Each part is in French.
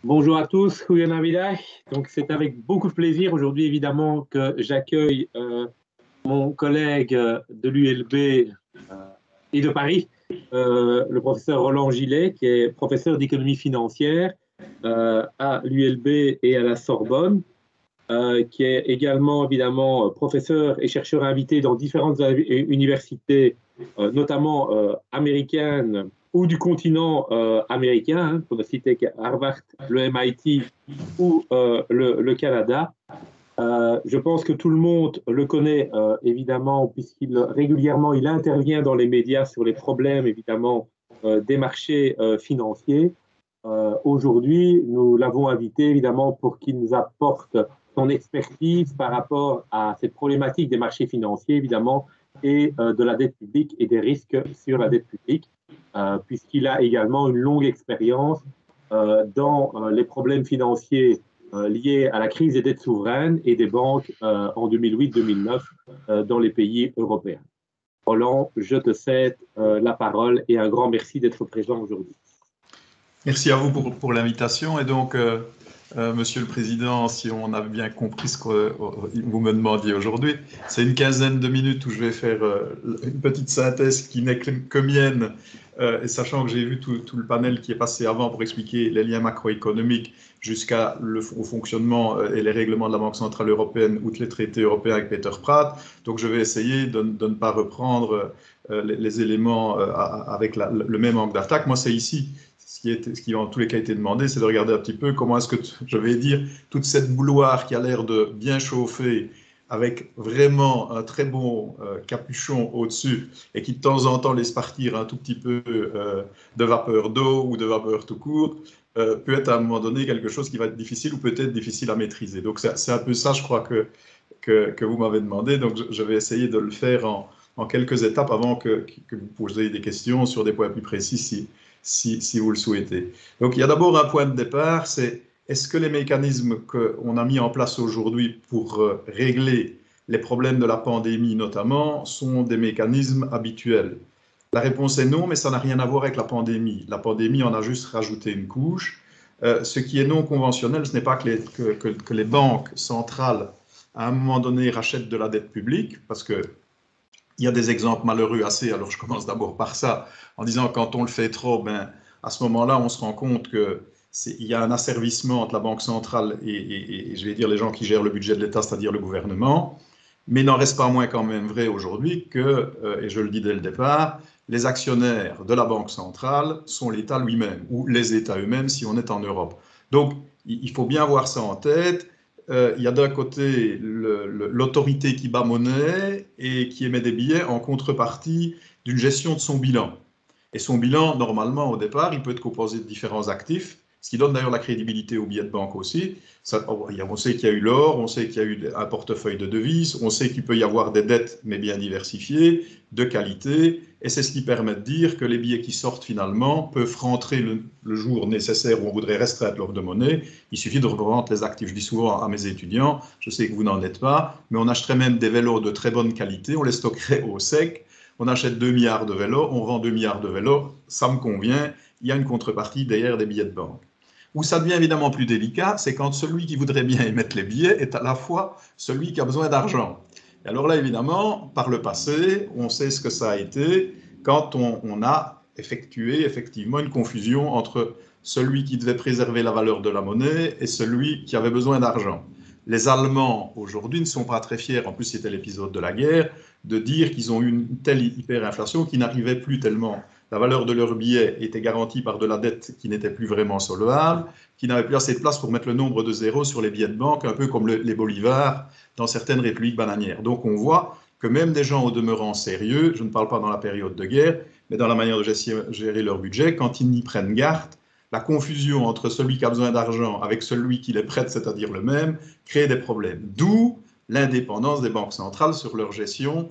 Bonjour à tous, goedenavond. Donc c'est avec beaucoup de plaisir aujourd'hui évidemment que j'accueille mon collègue de l'ULB et de Paris, le professeur Roland Gillet, qui est professeur d'économie financière à l'ULB et à la Sorbonne, qui est également évidemment professeur et chercheur invité dans différentes universités, notamment américaines ou du continent américain, hein, pour ne citer que Harvard, le MIT ou le Canada. Je pense que tout le monde le connaît évidemment, puisqu'il régulièrement il intervient dans les médias sur les problèmes évidemment des marchés financiers. Aujourd'hui, nous l'avons invité évidemment pour qu'il nous apporte son expertise par rapport à cette problématique des marchés financiers évidemment et de la dette publique et des risques sur la dette publique, puisqu'il a également une longue expérience dans les problèmes financiers liés à la crise des dettes souveraines et des banques en 2008-2009 dans les pays européens. Roland, je te cède la parole et un grand merci d'être présent aujourd'hui. Merci à vous pour l'invitation. Et donc, Monsieur le Président, si on a bien compris ce que vous me demandiez aujourd'hui, c'est une quinzaine de minutes où je vais faire une petite synthèse qui n'est que mienne, et sachant que j'ai vu tout le panel qui est passé avant pour expliquer les liens macroéconomiques jusqu'au fonctionnement et les règlements de la Banque Centrale Européenne, outre les traités européens avec Peter Pratt. Donc, je vais essayer de ne pas reprendre les éléments avec le même angle d'attaque. Moi, c'est ici. Ce qui en tous les cas a été demandé, c'est de regarder un petit peu comment est-ce que, je vais dire, toute cette bouilloire qui a l'air de bien chauffer, avec vraiment un très bon capuchon au-dessus, et qui de temps en temps laisse partir un tout petit peu de vapeur d'eau ou de vapeur tout court, peut être à un moment donné quelque chose qui va être difficile ou peut-être difficile à maîtriser. Donc c'est un peu ça, je crois, que vous m'avez demandé. Donc je vais essayer de le faire en quelques étapes avant que vous posiez des questions sur des points plus précis si vous le souhaitez. Donc, il y a d'abord un point de départ, c'est est-ce que les mécanismes qu'on a mis en place aujourd'hui pour régler les problèmes de la pandémie notamment sont des mécanismes habituels? La réponse est non, mais ça n'a rien à voir avec la pandémie. La pandémie en a juste rajouté une couche. Ce qui est non conventionnel, ce n'est pas que les banques centrales, à un moment donné, rachètent de la dette publique, parce que il y a des exemples malheureux assez, alors je commence d'abord par ça, en disant que quand on le fait trop, ben, à ce moment-là, on se rend compte qu'il y a un asservissement entre la Banque centrale et je vais dire les gens qui gèrent le budget de l'État, c'est-à-dire le gouvernement. Mais il n'en reste pas moins quand même vrai aujourd'hui que, et je le dis dès le départ, les actionnaires de la Banque centrale sont l'État lui-même, ou les États eux-mêmes si on est en Europe. Donc, il faut bien avoir ça en tête. Il y a d'un côté l'autorité qui bat monnaie et qui émet des billets en contrepartie d'une gestion de son bilan. Et son bilan, normalement, au départ, il peut être composé de différents actifs, ce qui donne d'ailleurs la crédibilité aux billets de banque aussi. On sait qu'il y a eu l'or, on sait qu'il y a eu un portefeuille de devises, on sait qu'il peut y avoir des dettes, mais bien diversifiées, de qualité, et c'est ce qui permet de dire que les billets qui sortent finalement peuvent rentrer le jour nécessaire où on voudrait restreindre l'ordre de monnaie. Il suffit de revendre les actifs. Je dis souvent à mes étudiants, je sais que vous n'en êtes pas, mais on achèterait même des vélos de très bonne qualité, on les stockerait au sec, on achète 2 milliards de vélos, on vend 2 milliards de vélos, ça me convient, il y a une contrepartie derrière des billets de banque. Où ça devient évidemment plus délicat, c'est quand celui qui voudrait bien émettre les billets est à la fois celui qui a besoin d'argent. Et alors là, évidemment, par le passé, on sait ce que ça a été quand on a effectué effectivement une confusion entre celui qui devait préserver la valeur de la monnaie et celui qui avait besoin d'argent. Les Allemands, aujourd'hui, ne sont pas très fiers, en plus c'était l'épisode de la guerre, de dire qu'ils ont eu une telle hyperinflation qu'ils n'arrivaient plus tellement. La valeur de leur billet était garantie par de la dette qui n'était plus vraiment solvable, qui n'avait plus assez de place pour mettre le nombre de zéros sur les billets de banque, un peu comme les bolivars dans certaines républiques bananières. Donc on voit que même des gens au demeurant sérieux, je ne parle pas dans la période de guerre, mais dans la manière de gérer leur budget, quand ils n'y prennent garde, la confusion entre celui qui a besoin d'argent avec celui qui les prête, c'est-à-dire le même, crée des problèmes. D'où l'indépendance des banques centrales sur leur gestion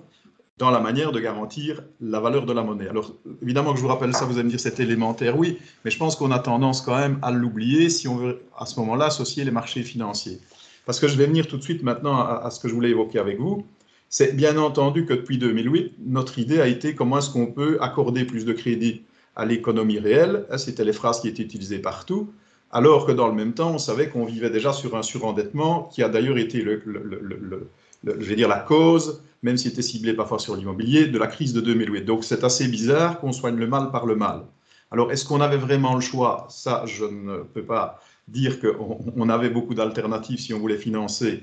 dans la manière de garantir la valeur de la monnaie. Alors, évidemment que je vous rappelle ça, vous allez me dire c'est élémentaire, oui, mais je pense qu'on a tendance quand même à l'oublier si on veut à ce moment-là associer les marchés financiers. Parce que je vais venir tout de suite maintenant à ce que je voulais évoquer avec vous. C'est bien entendu que depuis 2008, notre idée a été comment est-ce qu'on peut accorder plus de crédit à l'économie réelle. C'était les phrases qui étaient utilisées partout. alors que dans le même temps, on savait qu'on vivait déjà sur un surendettement qui a d'ailleurs été, je vais dire, la cause, même s'il était ciblé parfois sur l'immobilier, de la crise de 2008. Donc c'est assez bizarre qu'on soigne le mal par le mal. Alors est-ce qu'on avait vraiment le choix? Ça, je ne peux pas dire qu'on avait beaucoup d'alternatives si on voulait financer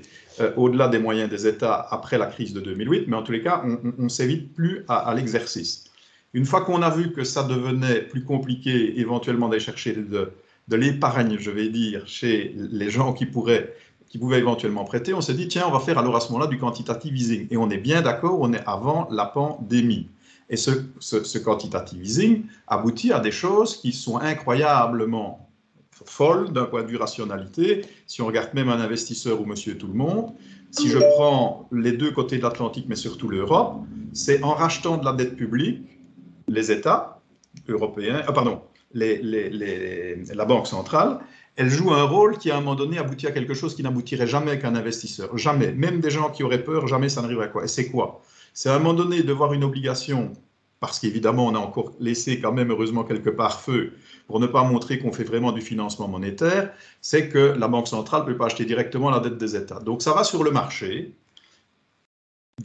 au-delà des moyens des États après la crise de 2008, mais en tous les cas, on ne s'évite plus à l'exercice. Une fois qu'on a vu que ça devenait plus compliqué éventuellement d'aller chercher de l'épargne, je vais dire, chez les gens qui pouvaient éventuellement prêter, on s'est dit, tiens, on va faire alors à ce moment-là du quantitative easing. Et on est bien d'accord, on est avant la pandémie. Et ce quantitative easing aboutit à des choses qui sont incroyablement folles d'un point de vue rationalité. Si on regarde même un investisseur ou monsieur tout le monde, si je prends les deux côtés de l'Atlantique, mais surtout l'Europe, c'est en rachetant de la dette publique, les États européens, la Banque centrale, elle joue un rôle qui, à un moment donné, aboutit à quelque chose qui n'aboutirait jamais avec un investisseur. Jamais. Même des gens qui auraient peur, jamais ça n'arriverait à quoi. Et c'est quoi? C'est à un moment donné de voir une obligation, parce qu'évidemment, on a encore laissé quand même, heureusement, quelque part feu, pour ne pas montrer qu'on fait vraiment du financement monétaire, c'est que la Banque centrale ne peut pas acheter directement la dette des États. Donc ça va sur le marché,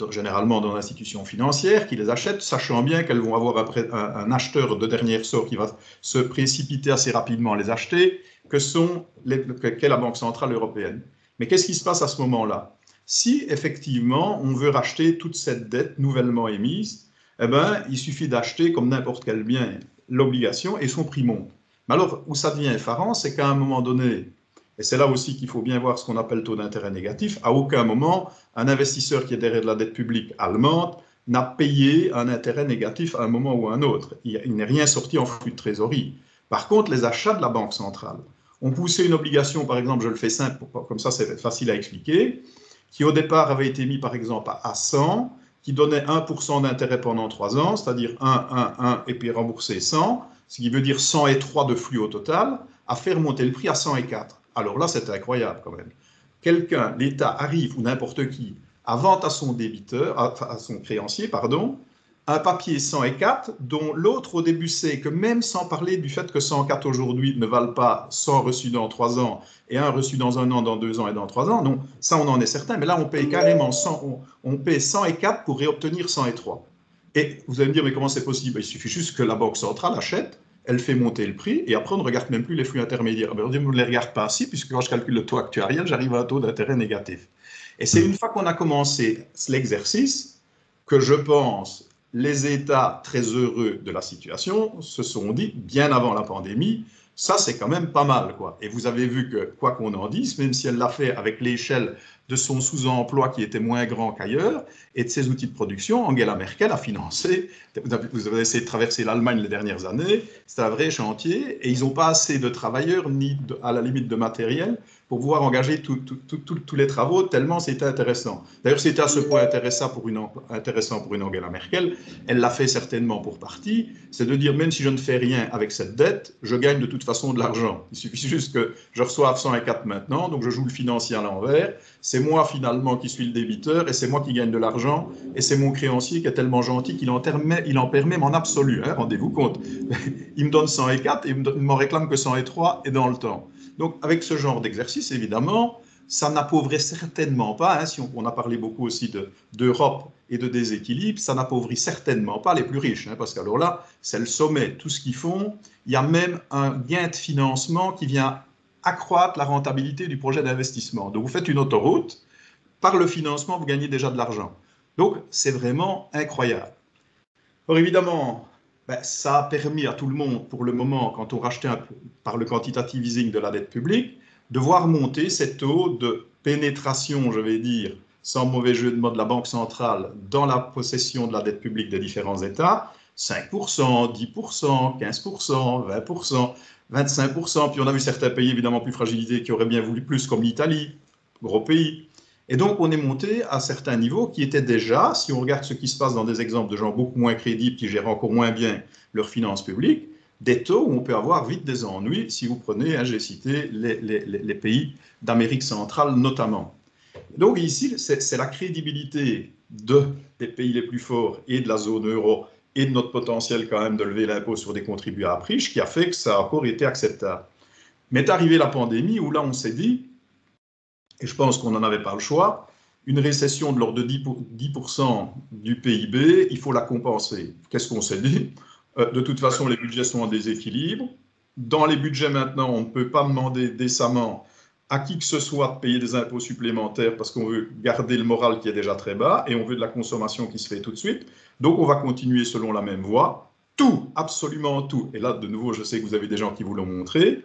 généralement dans l'institution financière, qui les achètent, sachant bien qu'elles vont avoir un acheteur de dernier sort qui va se précipiter assez rapidement à les acheter, qu'est la Banque centrale européenne. Mais qu'est-ce qui se passe à ce moment-là? Si effectivement on veut racheter toute cette dette nouvellement émise, eh ben, il suffit d'acheter comme n'importe quel bien l'obligation et son prix monte. Mais alors, où ça devient effarant, c'est qu'à un moment donné, et c'est là aussi qu'il faut bien voir ce qu'on appelle taux d'intérêt négatif, à aucun moment, un investisseur qui est derrière de la dette publique allemande n'a payé un intérêt négatif à un moment ou à un autre. Il n'est rien sorti en flux de trésorerie. Par contre, les achats de la Banque centrale ont poussé une obligation, par exemple, je le fais simple, comme ça c'est facile à expliquer, qui au départ avait été mis par exemple à 100, qui donnait 1% d'intérêt pendant 3 ans, c'est-à-dire 1, et puis rembourser 100, ce qui veut dire 103 de flux au total, à faire monter le prix à 104. Alors là, c'est incroyable quand même. Quelqu'un, l'État arrive, ou n'importe qui, à vendre à son débiteur, à son créancier, pardon, un papier 104 dont l'autre au début sait que même sans parler du fait que 104 aujourd'hui ne valent pas 100 reçus dans 3 ans et un reçu dans 1 an, dans 2 ans et dans 3 ans, non, ça on en est certain, mais là on paye carrément 100, on paye 104 pour réobtenir 103. Et vous allez me dire, mais comment c'est possible? Il suffit juste que la Banque centrale achète, elle fait monter le prix, et après on ne regarde même plus les flux intermédiaires. On ne les regarde pas ainsi, puisque quand je calcule le taux actuariel, j'arrive à un taux d'intérêt négatif. Et c'est une fois qu'on a commencé l'exercice que je pense les États très heureux de la situation se sont dit, bien avant la pandémie, ça c'est quand même pas mal, quoi. Et vous avez vu que, quoi qu'on en dise, même si elle l'a fait avec l'échelle de son sous-emploi qui était moins grand qu'ailleurs, et de ses outils de production, Angela Merkel a financé, vous avez essayé de traverser l'Allemagne les dernières années, c'est un vrai chantier, et ils n'ont pas assez de travailleurs, ni à la limite de matériel, pour pouvoir engager tous les travaux, tellement c'était intéressant. D'ailleurs, c'était à ce point intéressant pour une Angela Merkel, elle l'a fait certainement pour partie, c'est de dire, même si je ne fais rien avec cette dette, je gagne de toute façon de l'argent. Il suffit juste que je reçoive 104 maintenant, donc je joue le financier à l'envers, c'est moi finalement qui suis le débiteur, et c'est moi qui gagne de l'argent, et c'est mon créancier qui est tellement gentil qu'il en permet mon absolu, hein, rendez-vous compte. Il me donne 104 et il ne m'en réclame que 103 et dans le temps. Donc avec ce genre d'exercice, évidemment, ça n'appauvrit certainement pas, hein, si on a parlé beaucoup aussi d'Europe et de déséquilibre, ça n'appauvrit certainement pas les plus riches, hein, parce qu'alors là, c'est le sommet, tout ce qu'ils font. Il y a même un gain de financement qui vient accroître la rentabilité du projet d'investissement. Donc vous faites une autoroute, par le financement, vous gagnez déjà de l'argent. Donc c'est vraiment incroyable. Alors évidemment, ça a permis à tout le monde, pour le moment, quand on rachetait par le quantitative easing de la dette publique, de voir monter ces taux de pénétration, je vais dire, sans mauvais jeu de mots, de la Banque centrale dans la possession de la dette publique des différents États, 5%, 10%, 15%, 20%, 25%, puis on a vu certains pays évidemment plus fragilisés qui auraient bien voulu plus, comme l'Italie, gros pays. Et donc, on est monté à certains niveaux qui étaient déjà, si on regarde ce qui se passe dans des exemples de gens beaucoup moins crédibles qui gèrent encore moins bien leurs finances publiques, des taux où on peut avoir vite des ennuis si vous prenez, hein, j'ai cité les pays d'Amérique centrale notamment. Donc ici, c'est la crédibilité des pays les plus forts et de la zone euro et de notre potentiel quand même de lever l'impôt sur des contribuables riches qui a fait que ça a encore été acceptable. Mais est arrivée la pandémie où là, on s'est dit, et je pense qu'on n'en avait pas le choix, une récession de l'ordre de 10% du PIB, il faut la compenser. Qu'est-ce qu'on s'est dit? De toute façon, les budgets sont en déséquilibre. Dans les budgets maintenant, on ne peut pas demander décemment à qui que ce soit de payer des impôts supplémentaires parce qu'on veut garder le moral qui est déjà très bas et on veut de la consommation qui se fait tout de suite. Donc, on va continuer selon la même voie. Tout, absolument tout. Et là, de nouveau, je sais que vous avez des gens qui vous l'ont montré.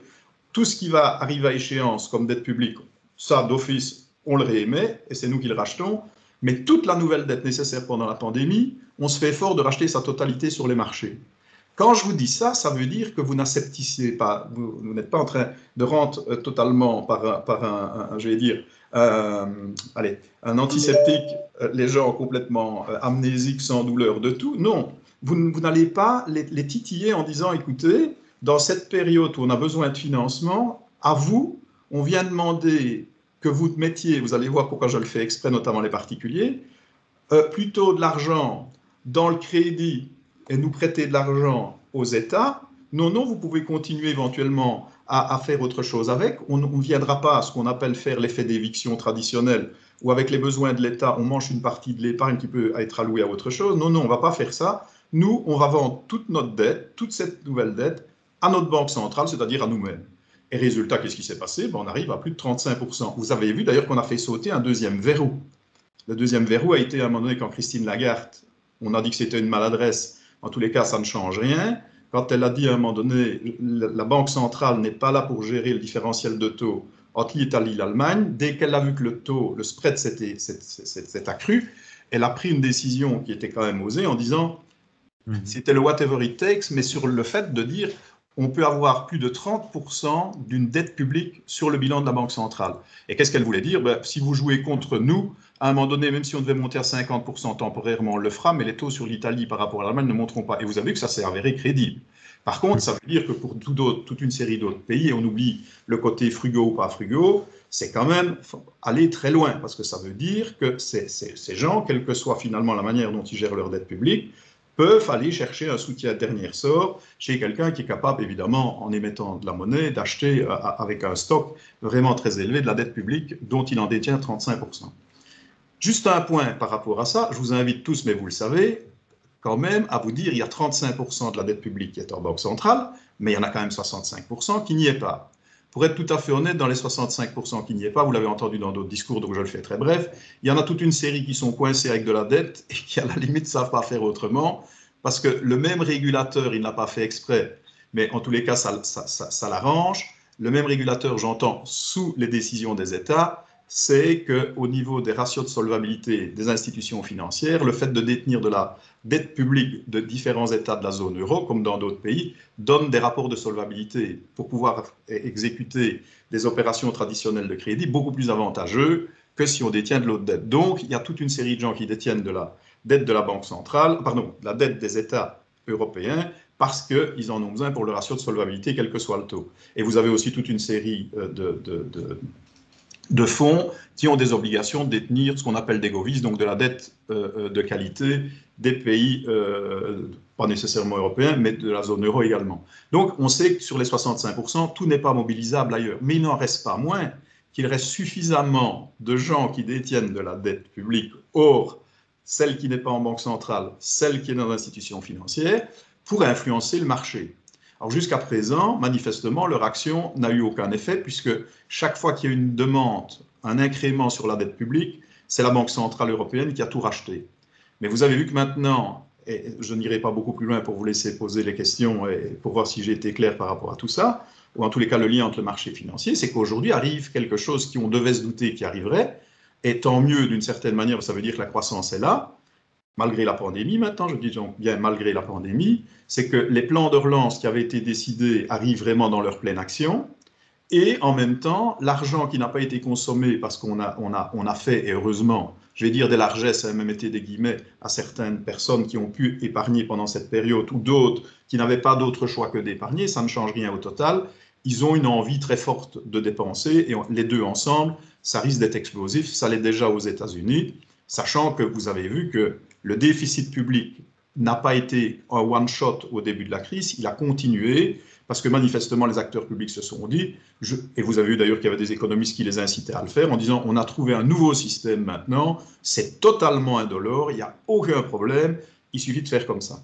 Tout ce qui va arriver à échéance comme dette publique, ça, d'office, on le réémet et c'est nous qui le rachetons. Mais toute la nouvelle dette nécessaire pendant la pandémie, on se fait effort de racheter sa totalité sur les marchés. Quand je vous dis ça, ça veut dire que vous n'acceptez pas, vous n'êtes pas en train de rentrer totalement par un je vais dire, un antiseptique, les gens complètement amnésiques, sans douleur de tout. Non, vous n'allez pas les titiller en disant, écoutez, dans cette période où on a besoin de financement, à vous, on vient demander que vous mettiez, vous allez voir pourquoi je le fais exprès, notamment les particuliers, plutôt de l'argent dans le crédit et nous prêter de l'argent aux États. Non, non, vous pouvez continuer éventuellement à faire autre chose avec. On ne viendra pas à ce qu'on appelle faire l'effet d'éviction traditionnel, où avec les besoins de l'État, on mange une partie de l'épargne qui peut être allouée à autre chose. Non, non, on ne va pas faire ça. Nous, on va vendre toute notre dette, toute cette nouvelle dette, à notre banque centrale, c'est-à-dire à nous-mêmes. Et résultat, qu'est-ce qui s'est passé? On arrive à plus de 35%. Vous avez vu d'ailleurs qu'on a fait sauter un deuxième verrou. Le deuxième verrou a été à un moment donné quand Christine Lagarde, on a dit que c'était une maladresse. En tous les cas, ça ne change rien. Quand elle a dit à un moment donné, la Banque centrale n'est pas là pour gérer le différentiel de taux entre l'Italie et l'Allemagne, dès qu'elle a vu que le spread s'est accru, elle a pris une décision qui était quand même osée en disant, c'était le whatever it takes, mais sur le fait de dire, on peut avoir plus de 30% d'une dette publique sur le bilan de la Banque centrale. Et qu'est-ce qu'elle voulait dire? Si vous jouez contre nous, à un moment donné, même si on devait monter à 50% temporairement, on le fera, mais les taux sur l'Italie par rapport à l'Allemagne ne monteront pas. Et vous avez vu que ça s'est avéré crédible. Par contre, ça veut dire que pour toute une série d'autres pays, et on oublie le côté frugaux ou pas frugaux, c'est quand même aller très loin, parce que ça veut dire que ces gens, quelle que soit finalement la manière dont ils gèrent leur dette publique, peuvent aller chercher un soutien de dernier sort chez quelqu'un qui est capable, évidemment, en émettant de la monnaie, d'acheter avec un stock vraiment très élevé de la dette publique dont il en détient 35%. Juste un point par rapport à ça, je vous invite tous, mais vous le savez, quand même à vous dire, il y a 35% de la dette publique qui est en banque centrale, mais il y en a quand même 65% qui n'y est pas. Pour être tout à fait honnête, dans les 65% qui n'y est pas, vous l'avez entendu dans d'autres discours, donc je le fais très bref, il y en a toute une série qui sont coincés avec de la dette et qui, à la limite, ne savent pas faire autrement, parce que le même régulateur, il n'a pas fait exprès, mais en tous les cas, ça l'arrange. Le même régulateur, j'entends, sous les décisions des États, c'est qu'au niveau des ratios de solvabilité des institutions financières, le fait de détenir de la dette publique de différents États de la zone euro, comme dans d'autres pays, donne des rapports de solvabilité pour pouvoir exécuter des opérations traditionnelles de crédit beaucoup plus avantageux que si on détient de l'autre dette. Donc, il y a toute une série de gens qui détiennent de la dette de la Banque centrale, pardon, la dette des États européens, parce qu'ils en ont besoin pour le ratio de solvabilité, quel que soit le taux. Et vous avez aussi toute une série de fonds qui ont des obligations de détenir ce qu'on appelle des govies, donc de la dette de qualité des pays, pas nécessairement européens, mais de la zone euro également. Donc on sait que sur les 65%, tout n'est pas mobilisable ailleurs. Mais il n'en reste pas moins qu'il reste suffisamment de gens qui détiennent de la dette publique, or celle qui n'est pas en banque centrale, celle qui est dans l'institution financière, pour influencer le marché. Alors jusqu'à présent, manifestement, leur action n'a eu aucun effet, puisque chaque fois qu'il y a une demande, un incrément sur la dette publique, c'est la Banque centrale européenne qui a tout racheté. Mais vous avez vu que maintenant, et je n'irai pas beaucoup plus loin pour vous laisser poser les questions et pour voir si j'ai été clair par rapport à tout ça, ou en tous les cas le lien entre le marché financier, c'est qu'aujourd'hui arrive quelque chose qui on devait se douter qui arriverait, et tant mieux d'une certaine manière, ça veut dire que la croissance est là, malgré la pandémie maintenant, je dis donc bien malgré la pandémie, c'est que les plans de relance qui avaient été décidés arrivent vraiment dans leur pleine action, et en même temps, l'argent qui n'a pas été consommé parce qu'on a fait, et heureusement, je vais dire des largesses, ça a même été des guillemets, à certaines personnes qui ont pu épargner pendant cette période, ou d'autres qui n'avaient pas d'autre choix que d'épargner, ça ne change rien au total, ils ont une envie très forte de dépenser, et les deux ensemble, ça risque d'être explosif, ça l'est déjà aux États-Unis, sachant que vous avez vu que le déficit public n'a pas été un one-shot au début de la crise, il a continué, parce que manifestement les acteurs publics se sont dit, et vous avez vu d'ailleurs qu'il y avait des économistes qui les incitaient à le faire, en disant on a trouvé un nouveau système maintenant, c'est totalement indolore, il n'y a aucun problème, il suffit de faire comme ça.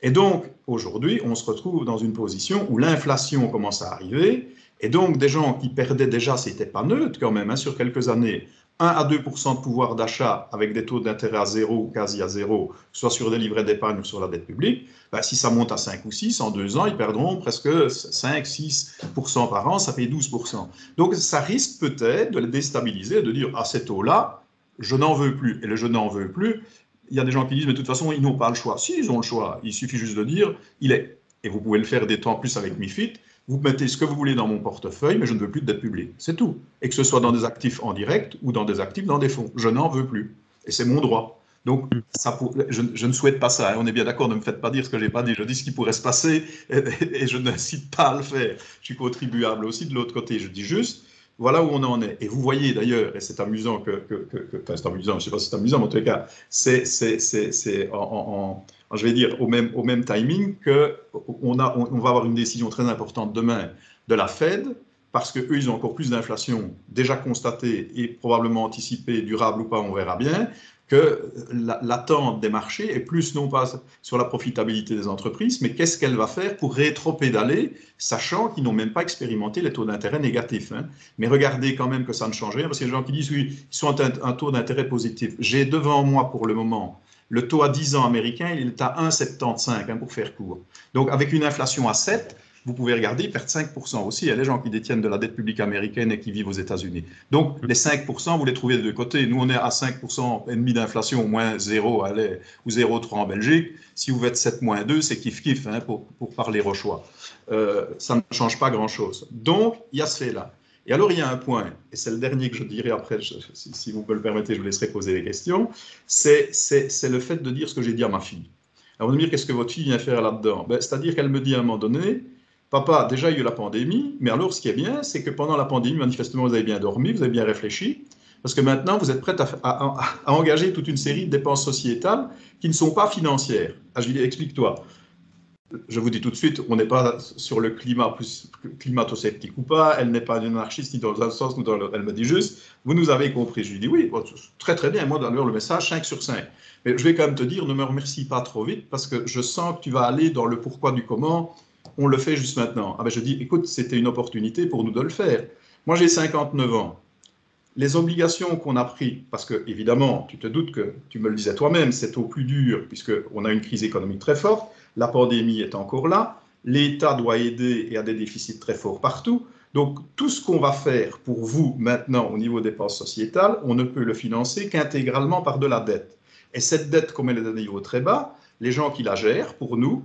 Et donc, aujourd'hui, on se retrouve dans une position où l'inflation commence à arriver, et donc des gens qui perdaient déjà, c'était pas neutre quand même, hein, sur quelques années, 1 à 2% de pouvoir d'achat avec des taux d'intérêt à zéro ou quasi à zéro, soit sur des livrets d'épargne ou sur la dette publique, ben, si ça monte à 5 ou 6, en 2 ans, ils perdront presque 5-6% par an, ça fait 12%. Donc ça risque peut-être de les déstabiliser, de dire, à ces taux-là, je n'en veux plus. Et le je n'en veux plus, il y a des gens qui disent, mais de toute façon, ils n'ont pas le choix. Si, ils ont le choix. Il suffit juste de dire, il est. Et vous pouvez le faire des temps plus avec MiFID. Vous mettez ce que vous voulez dans mon portefeuille, mais je ne veux plus de dette publique. C'est tout. Et que ce soit dans des actifs en direct ou dans des actifs dans des fonds. Je n'en veux plus. Et c'est mon droit. Donc, je ne souhaite pas ça. Hein. On est bien d'accord, ne me faites pas dire ce que je n'ai pas dit. Je dis ce qui pourrait se passer et je n'incite pas à le faire. Je suis contribuable aussi de l'autre côté. Je dis juste, voilà où on en est. Et vous voyez d'ailleurs, et c'est amusant enfin, c'est amusant, je ne sais pas si c'est amusant, mais en tout cas, c'est je vais dire au même timing qu'on va avoir une décision très importante demain de la Fed, parce qu'eux, ils ont encore plus d'inflation déjà constatée et probablement anticipée, durable ou pas, on verra bien, que l'attente des marchés est plus non pas sur la profitabilité des entreprises, mais qu'est-ce qu'elle va faire pour rétro-pédaler, sachant qu'ils n'ont même pas expérimenté les taux d'intérêt négatifs. Hein. Mais regardez quand même que ça ne change rien, parce qu'il y a des gens qui disent, oui, ils sont à un taux d'intérêt positif. J'ai devant moi pour le moment le taux à 10 ans américain, il est à 1,75 hein, pour faire court. Donc avec une inflation à 7, vous pouvez regarder, ils perdent 5% aussi. Il y a des gens qui détiennent de la dette publique américaine et qui vivent aux États-Unis. Donc, les 5%, vous les trouvez de deux côtés. Nous, on est à 5% et demi d'inflation, moins 0, allez, ou 0,3 en Belgique. Si vous faites 7 moins 2, c'est kiff-kiff, hein, pour parler rochois. Ça ne change pas grand-chose. Donc, il y a ce fait-là. Et alors, il y a un point, et c'est le dernier que je dirai après, si vous me le permettez, je vous laisserai poser les questions, c'est le fait de dire ce que j'ai dit à ma fille. Alors, vous me dire, qu'est-ce que votre fille vient faire là-dedans? C'est-à-dire qu'elle me dit à un moment donné, papa, déjà il y a eu la pandémie, mais alors ce qui est bien, c'est que pendant la pandémie, manifestement, vous avez bien dormi, vous avez bien réfléchi, parce que maintenant, vous êtes prêt à engager toute une série de dépenses sociétales qui ne sont pas financières. Ah, je lui dis, explique-toi. Je vous dis tout de suite, on n'est pas sur le climat plus climato-sceptique ou pas, elle n'est pas une anarchiste ni dans un sens ni dans l'autre. Elle me dit juste, vous nous avez compris. Je lui dis oui, bon, très très bien, moi d'ailleurs le message 5 sur 5. Mais je vais quand même te dire, ne me remercie pas trop vite parce que je sens que tu vas aller dans le pourquoi du comment, on le fait juste maintenant. Ah ben je dis, écoute, c'était une opportunité pour nous de le faire. Moi j'ai 59 ans. Les obligations qu'on a prises, parce que évidemment, tu te doutes que, tu me le disais toi-même, c'est au plus dur, puisqu'on a une crise économique très forte, la pandémie est encore là, l'État doit aider et a des déficits très forts partout. Donc, tout ce qu'on va faire pour vous maintenant au niveau des dépenses sociétales, on ne peut le financer qu'intégralement par de la dette. Et cette dette, comme elle est à un niveau très bas, les gens qui la gèrent, pour nous,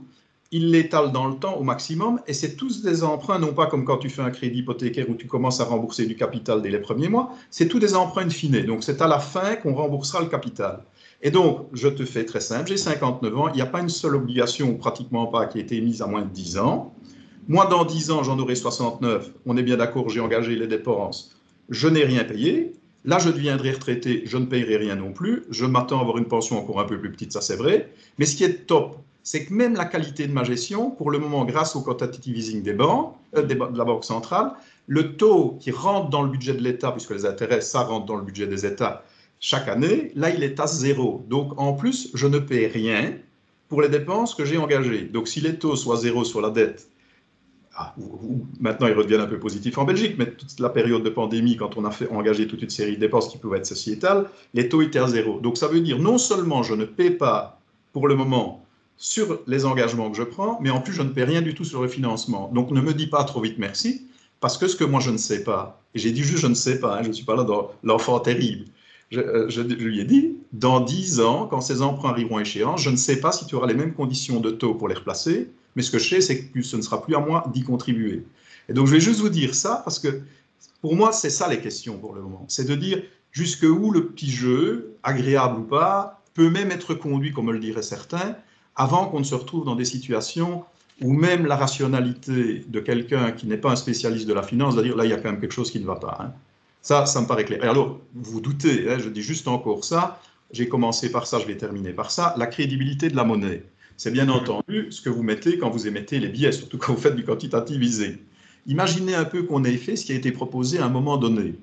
ils l'étalent dans le temps au maximum, et c'est tous des emprunts, non pas comme quand tu fais un crédit hypothécaire où tu commences à rembourser du capital dès les premiers mois, c'est tous des emprunts in-fine. Donc c'est à la fin qu'on remboursera le capital. Et donc, je te fais très simple, j'ai 59 ans, il n'y a pas une seule obligation, ou pratiquement pas, qui a été émise à moins de 10 ans. Moi, dans 10 ans, j'en aurai 69, on est bien d'accord, j'ai engagé les dépenses, je n'ai rien payé. Là, je deviendrai retraité, je ne payerai rien non plus. Je m'attends à avoir une pension encore un peu plus petite, ça c'est vrai. Mais ce qui est top, c'est que même la qualité de ma gestion, pour le moment, grâce au quantitative easing des banques, de la Banque centrale, le taux qui rentre dans le budget de l'État, puisque les intérêts, ça rentre dans le budget des États chaque année, là, il est à 0. Donc, en plus, je ne paie rien pour les dépenses que j'ai engagées. Donc, si les taux soient 0 sur la dette, maintenant ils redeviennent un peu positifs en Belgique, mais toute la période de pandémie, quand on a engagé toute une série de dépenses qui pouvaient être sociétales, les taux étaient à 0. Donc, ça veut dire non seulement je ne paie pas pour le moment sur les engagements que je prends, mais en plus, je ne paie rien du tout sur le financement. Donc, ne me dis pas trop vite merci, parce que ce que moi, je ne sais pas, et j'ai dit juste je ne sais pas, hein, je ne suis pas là dans l'enfant terrible, je lui ai dit, dans 10 ans, quand ces emprunts arriveront à échéance, je ne sais pas si tu auras les mêmes conditions de taux pour les replacer, mais ce que je sais, c'est que ce ne sera plus à moi d'y contribuer. Et donc, je vais juste vous dire ça, parce que pour moi, c'est ça les questions pour le moment. C'est de dire jusqu'où le petit jeu, agréable ou pas, peut même être conduit, comme le diraient certains, avant qu'on ne se retrouve dans des situations où même la rationalité de quelqu'un qui n'est pas un spécialiste de la finance va dire là, il y a quand même quelque chose qui ne va pas. Hein. Ça me paraît clair. Et alors, vous vous doutez, hein, je dis juste encore ça, j'ai commencé par ça, je vais terminer par ça, la crédibilité de la monnaie. c'est bien entendu ce que vous mettez quand vous émettez les billets, surtout quand vous faites du quantitative easing. Imaginez un peu qu'on ait fait ce qui a été proposé à un moment donné.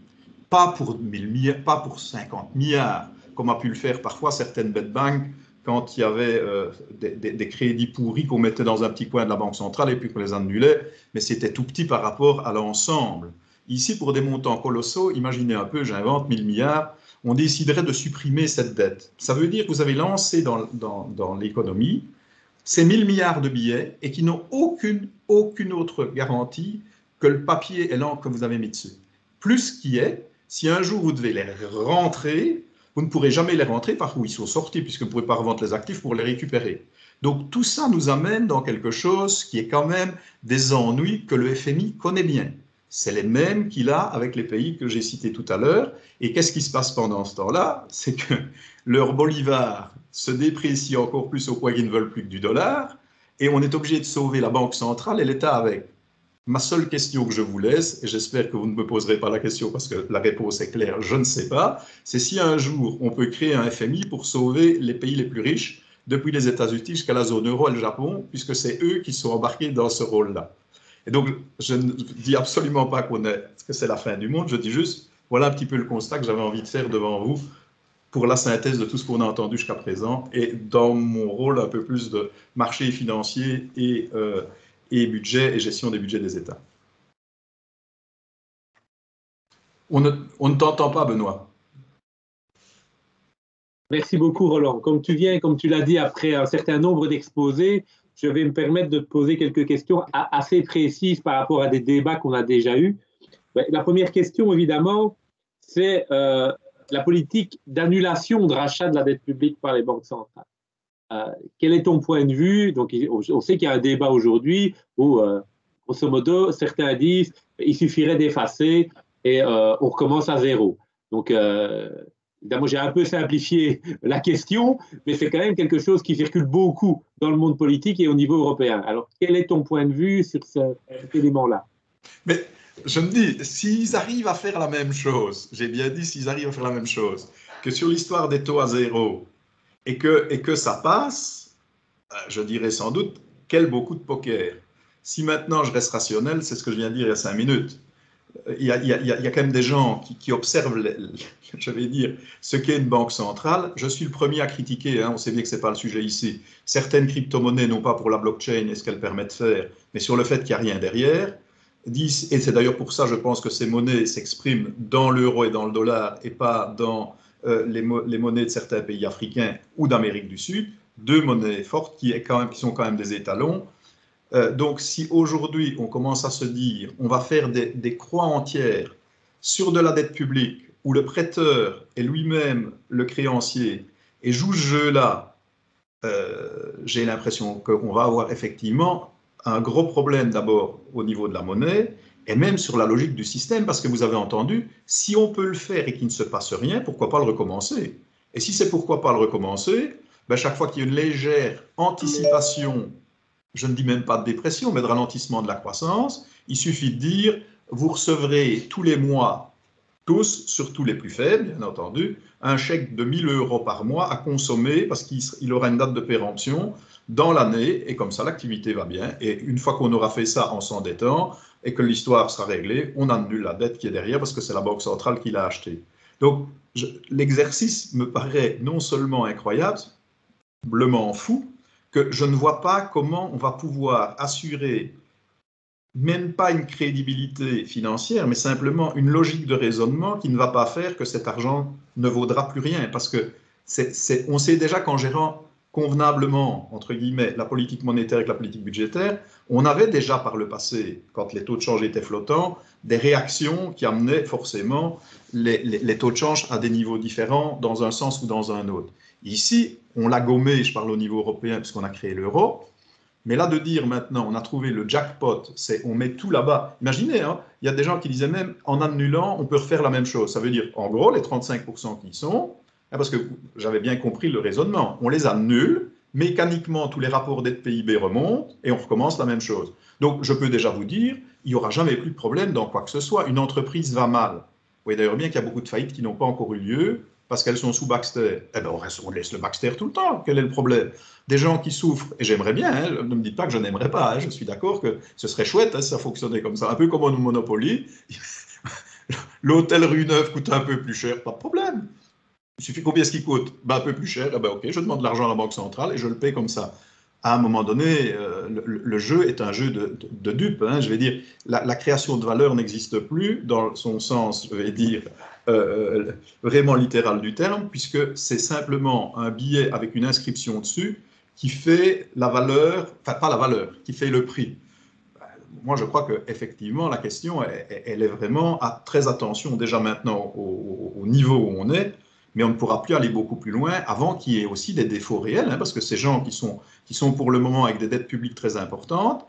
Pas pour 1000 milliards, pas pour 50 milliards, comme a pu le faire parfois certaines bad banks quand il y avait des crédits pourris qu'on mettait dans un petit coin de la Banque centrale et puis qu'on les annulait, mais c'était tout petit par rapport à l'ensemble. Ici, pour des montants colossaux, imaginez un peu, j'invente 1000 milliards, on déciderait de supprimer cette dette. Ça veut dire que vous avez lancé dans l'économie ces 1000 milliards de billets et qui n'ont aucune autre garantie que le papier et l'encre que vous avez mis dessus. Plus qui est, si un jour vous devez les rentrer, vous ne pourrez jamais les rentrer par où ils sont sortis, puisque vous ne pouvez pas revendre les actifs pour les récupérer. Donc tout ça nous amène dans quelque chose qui est quand même des ennuis que le FMI connaît bien. C'est les mêmes qu'il a avec les pays que j'ai cités tout à l'heure. Et qu'est-ce qui se passe pendant ce temps-là? C'est que leur bolivar se déprécie encore plus au point qu'ils ne veulent plus que du dollar, et on est obligé de sauver la Banque centrale et l'État avec. Ma seule question que je vous laisse, et j'espère que vous ne me poserez pas la question parce que la réponse est claire, je ne sais pas, c'est si un jour on peut créer un FMI pour sauver les pays les plus riches, depuis les États-Unis jusqu'à la zone euro et le Japon, puisque c'est eux qui sont embarqués dans ce rôle-là. Et donc, je ne dis absolument pas que c'est la fin du monde, je dis juste, voilà un petit peu le constat que j'avais envie de faire devant vous pour la synthèse de tout ce qu'on a entendu jusqu'à présent, et dans mon rôle un peu plus de marché financier et budget et gestion des budgets des États. On ne t'entend pas, Benoît. Merci beaucoup, Roland. Comme tu l'as dit, après un certain nombre d'exposés, je vais me permettre de te poser quelques questions assez précises par rapport à des débats qu'on a déjà eus. La première question, évidemment, c'est la politique d'annulation de rachat de la dette publique par les banques centrales. Quel est ton point de vue? Donc, on sait qu'il y a un débat aujourd'hui où, grosso modo, certains disent qu'il suffirait d'effacer et on recommence à zéro. Donc, évidemment, j'ai un peu simplifié la question, mais c'est quand même quelque chose qui circule beaucoup dans le monde politique et au niveau européen. Alors, quel est ton point de vue sur cet élément-là? Mais je me dis, s'ils arrivent à faire la même chose, j'ai bien dit s'ils arrivent à faire la même chose, que sur l'histoire des taux à zéro, et que ça passe, je dirais sans doute, quel beau coup de poker. Si maintenant je reste rationnel, c'est ce que je viens de dire il y a 5 minutes. Il y a quand même des gens qui observent, je vais dire, ce qu'est une banque centrale. Je suis le premier à critiquer, on sait bien que ce n'est pas le sujet ici, certaines crypto-monnaies, non pas pour la blockchain et ce qu'elles permettent de faire, mais sur le fait qu'il n'y a rien derrière. Et c'est d'ailleurs pour ça, je pense, que ces monnaies s'expriment dans l'euro et dans le dollar et pas dans les monnaies de certains pays africains ou d'Amérique du Sud, deux monnaies fortes qui sont quand même des étalons. Donc, si aujourd'hui on commence à se dire on va faire des croix entières sur de la dette publique où le prêteur est lui-même le créancier et joue ce jeu-là, j'ai l'impression qu'on va avoir effectivement un gros problème d'abord au niveau de la monnaie et même sur la logique du système, parce que vous avez entendu, si on peut le faire et qu'il ne se passe rien, pourquoi pas le recommencer? Et si c'est pourquoi pas le recommencer, ben chaque fois qu'il y a une légère anticipation, je ne dis même pas de dépression, mais de ralentissement de la croissance, il suffit de dire, vous recevrez tous les mois, tous, surtout les plus faibles, bien entendu, un chèque de 1 000 € par mois à consommer parce qu'il aura une date de péremption dans l'année, et comme ça l'activité va bien. Et une fois qu'on aura fait ça en s'endettant et que l'histoire sera réglée, on annule la dette qui est derrière parce que c'est la Banque centrale qui l'a achetée. Donc l'exercice me paraît non seulement incroyablement fou, que je ne vois pas comment on va pouvoir assurer même pas une crédibilité financière, mais simplement une logique de raisonnement qui ne va pas faire que cet argent ne vaudra plus rien. Parce que on sait déjà qu'en gérant convenablement, entre guillemets, la politique monétaire et la politique budgétaire, on avait déjà par le passé, quand les taux de change étaient flottants, des réactions qui amenaient forcément les taux de change à des niveaux différents dans un sens ou dans un autre. Ici, on l'a gommé, je parle au niveau européen, puisqu'on a créé l'euro. Mais là, de dire maintenant, on a trouvé le jackpot, c'est on met tout là-bas. Imaginez, il y a des gens qui disaient même, en annulant, on peut refaire la même chose. Ça veut dire, en gros, les 35% qui y sont, parce que j'avais bien compris le raisonnement, on les annule, mécaniquement, tous les rapports dette PIB remontent, et on recommence la même chose. Donc, je peux déjà vous dire, il n'y aura jamais plus de problème dans quoi que ce soit. Une entreprise va mal. Vous voyez d'ailleurs bien qu'il y a beaucoup de faillites qui n'ont pas encore eu lieu, parce qu'elles sont sous Baxter. Eh bien, on laisse le Baxter tout le temps. Quel est le problème? Des gens qui souffrent, et j'aimerais bien, hein, ne me dites pas que je n'aimerais pas, hein, je suis d'accord que ce serait chouette hein, si ça fonctionnait comme ça, un peu comme au Monopoly. L'hôtel Rue Neuve coûte un peu plus cher, pas de problème. Il suffit combien est-ce qu'il coûte? Ben, un peu plus cher, eh ben, ok, je demande de l'argent à la Banque centrale et je le paye comme ça. À un moment donné, le jeu est un jeu de dupes. Hein, je vais dire, la création de valeur n'existe plus dans son sens, je vais dire, vraiment littéral du terme, puisque c'est simplement un billet avec une inscription dessus qui fait la valeur, enfin pas la valeur, qui fait le prix. Moi, je crois qu'effectivement, la question, elle est vraiment à très attention déjà maintenant au niveau où on est, mais on ne pourra plus aller beaucoup plus loin avant qu'il y ait aussi des défauts réels, hein, parce que ces gens qui sont pour le moment avec des dettes publiques très importantes,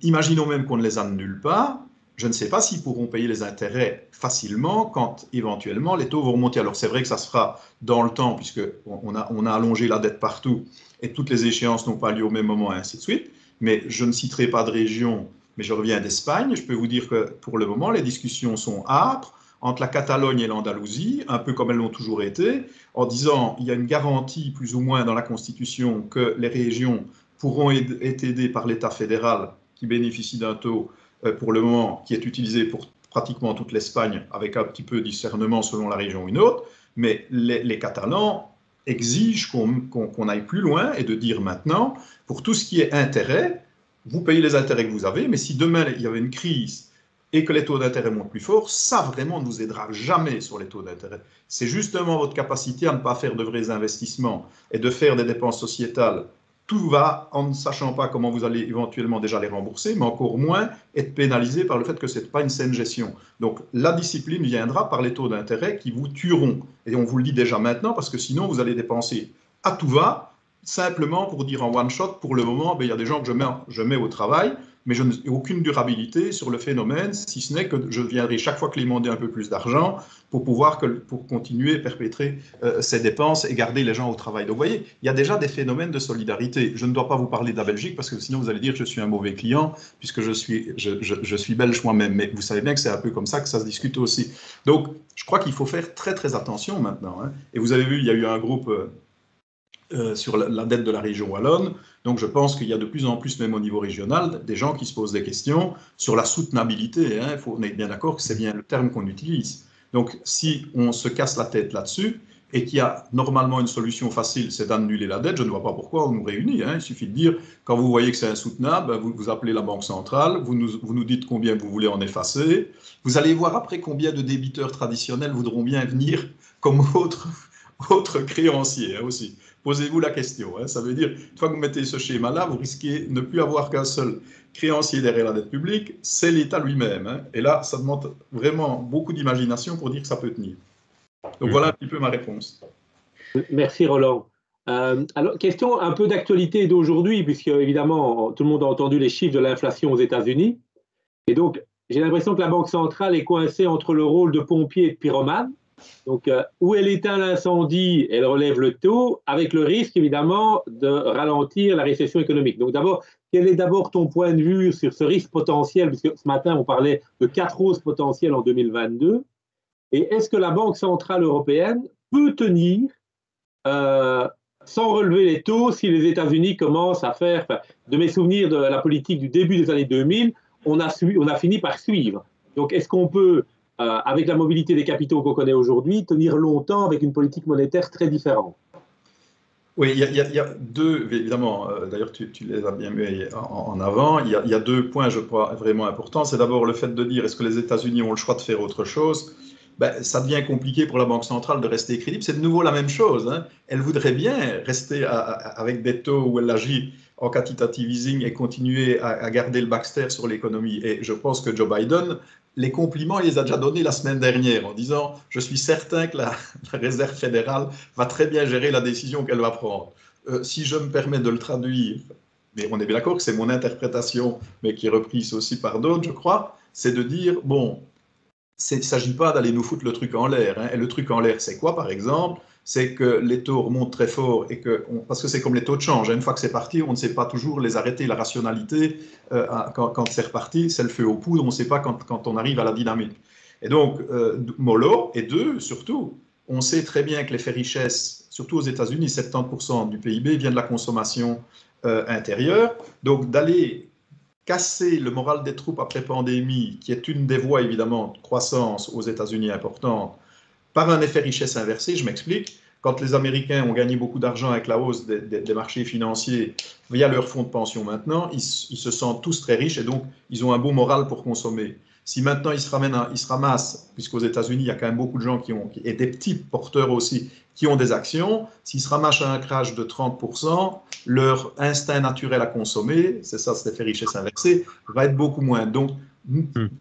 imaginons même qu'on ne les annule pas, je ne sais pas s'ils pourront payer les intérêts facilement quand éventuellement les taux vont remonter. Alors c'est vrai que ça se fera dans le temps, puisqu'on a allongé la dette partout et toutes les échéances n'ont pas lieu au même moment, et ainsi de suite. Mais je ne citerai pas de région, mais je reviens d'Espagne. Je peux vous dire que pour le moment, les discussions sont âpres entre la Catalogne et l'Andalousie, un peu comme elles l'ont toujours été, en disant il y a une garantie plus ou moins dans la Constitution que les régions pourront être aidées par l'État fédéral qui bénéficie d'un taux pour le moment qui est utilisé pour pratiquement toute l'Espagne avec un petit peu de discernement selon la région ou une autre, mais les Catalans exige qu'on aille plus loin et de dire maintenant, pour tout ce qui est intérêt, vous payez les intérêts que vous avez, mais si demain il y avait une crise et que les taux d'intérêt montent plus fort, ça vraiment ne vous aidera jamais sur les taux d'intérêt. C'est justement votre capacité à ne pas faire de vrais investissements et de faire des dépenses sociétales. Tout va en ne sachant pas comment vous allez éventuellement déjà les rembourser, mais encore moins être pénalisé par le fait que ce n'est pas une saine gestion. Donc la discipline viendra par les taux d'intérêt qui vous tueront. Et on vous le dit déjà maintenant, parce que sinon vous allez dépenser à tout va, simplement pour dire en one shot, pour le moment, il y a des gens que je mets au travail, mais je n'ai aucune durabilité sur le phénomène, si ce n'est que je viendrai chaque fois demander un peu plus d'argent pour pour continuer à perpétrer ces dépenses et garder les gens au travail. Donc vous voyez, il y a déjà des phénomènes de solidarité. Je ne dois pas vous parler de la Belgique parce que sinon vous allez dire que je suis un mauvais client puisque je suis belge moi-même. Mais vous savez bien que c'est un peu comme ça que ça se discute aussi. Donc je crois qu'il faut faire très très attention maintenant. Hein. Et vous avez vu, il y a eu un groupe sur la dette de la région wallonne. Donc je pense qu'il y a de plus en plus, même au niveau régional, des gens qui se posent des questions sur la soutenabilité. Hein. On est bien d'accord que c'est bien le terme qu'on utilise. Donc si on se casse la tête là-dessus et qu'il y a normalement une solution facile, c'est d'annuler la dette, je ne vois pas pourquoi on nous réunit. Hein. Il suffit de dire, quand vous voyez que c'est insoutenable, vous appelez la Banque centrale, vous nous dites combien vous voulez en effacer. Vous allez voir après combien de débiteurs traditionnels voudront bien venir comme autres créanciers hein, aussi. Posez-vous la question. Hein. Ça veut dire, une fois que vous mettez ce schéma-là, vous risquez de ne plus avoir qu'un seul créancier derrière la dette publique, c'est l'État lui-même. Hein. Et là, ça demande vraiment beaucoup d'imagination pour dire que ça peut tenir. Donc voilà un petit peu ma réponse. Merci Roland. Alors, question un peu d'actualité d'aujourd'hui, puisque évidemment, tout le monde a entendu les chiffres de l'inflation aux États-Unis. Et donc, j'ai l'impression que la Banque centrale est coincée entre le rôle de pompier et de pyromane. Donc, où elle éteint l'incendie, elle relève le taux, avec le risque, évidemment, de ralentir la récession économique. Donc, d'abord, quel est d'abord ton point de vue sur ce risque potentiel, puisque ce matin, on parlait de 4 hausses potentielles en 2022, et est-ce que la Banque centrale européenne peut tenir sans relever les taux si les États-Unis commencent à faire, de mes souvenirs de la politique du début des années 2000, on a fini par suivre. Donc, est-ce qu'on peut avec la mobilité des capitaux qu'on connaît aujourd'hui, tenir longtemps avec une politique monétaire très différente? Oui, il y a deux, évidemment, d'ailleurs tu les as bien mis en avant, il y a deux points, je crois, vraiment importants. C'est d'abord le fait de dire, est-ce que les États-Unis ont le choix de faire autre chose? Ben, ça devient compliqué pour la Banque centrale de rester crédible. C'est de nouveau la même chose. Hein. Elle voudrait bien rester avec des taux où elle agit en quantitative easing et continuer à garder le Baxter sur l'économie. Et je pense que Joe Biden, les compliments, il les a déjà donnés la semaine dernière en disant « Je suis certain que la Réserve fédérale va très bien gérer la décision qu'elle va prendre. Si je me permets de le traduire, mais on est bien d'accord que c'est mon interprétation, mais qui est reprise aussi par d'autres, je crois, c'est de dire « Bon, il ne s'agit pas d'aller nous foutre le truc en l'air. Hein. Et le truc en l'air, c'est quoi, par exemple? C'est que les taux remontent très fort, et parce que c'est comme les taux de change. Hein. Une fois que c'est parti, on ne sait pas toujours les arrêter. La rationalité, quand c'est reparti, c'est le feu aux poudres. On ne sait pas quand on arrive à la dynamique. Et donc, mollo, et deux, surtout, on sait très bien que l'effet richesse, surtout aux États-Unis, 70% du PIB vient de la consommation intérieure. Donc d'aller casser le moral des troupes après pandémie, qui est une des voies évidemment de croissance aux États-Unis importante, par un effet richesse inversé, je m'explique. Quand les Américains ont gagné beaucoup d'argent avec la hausse des marchés financiers via leurs fonds de pension maintenant, ils se sentent tous très riches et donc ils ont un beau moral pour consommer. Si maintenant ils se ramassent, puisqu'aux États-Unis il y a quand même beaucoup de gens et des petits porteurs aussi, qui ont des actions, s'ils se ramassent à un crash de 30%, leur instinct naturel à consommer, c'est ça, cet effet richesse inversé, va être beaucoup moins. Donc,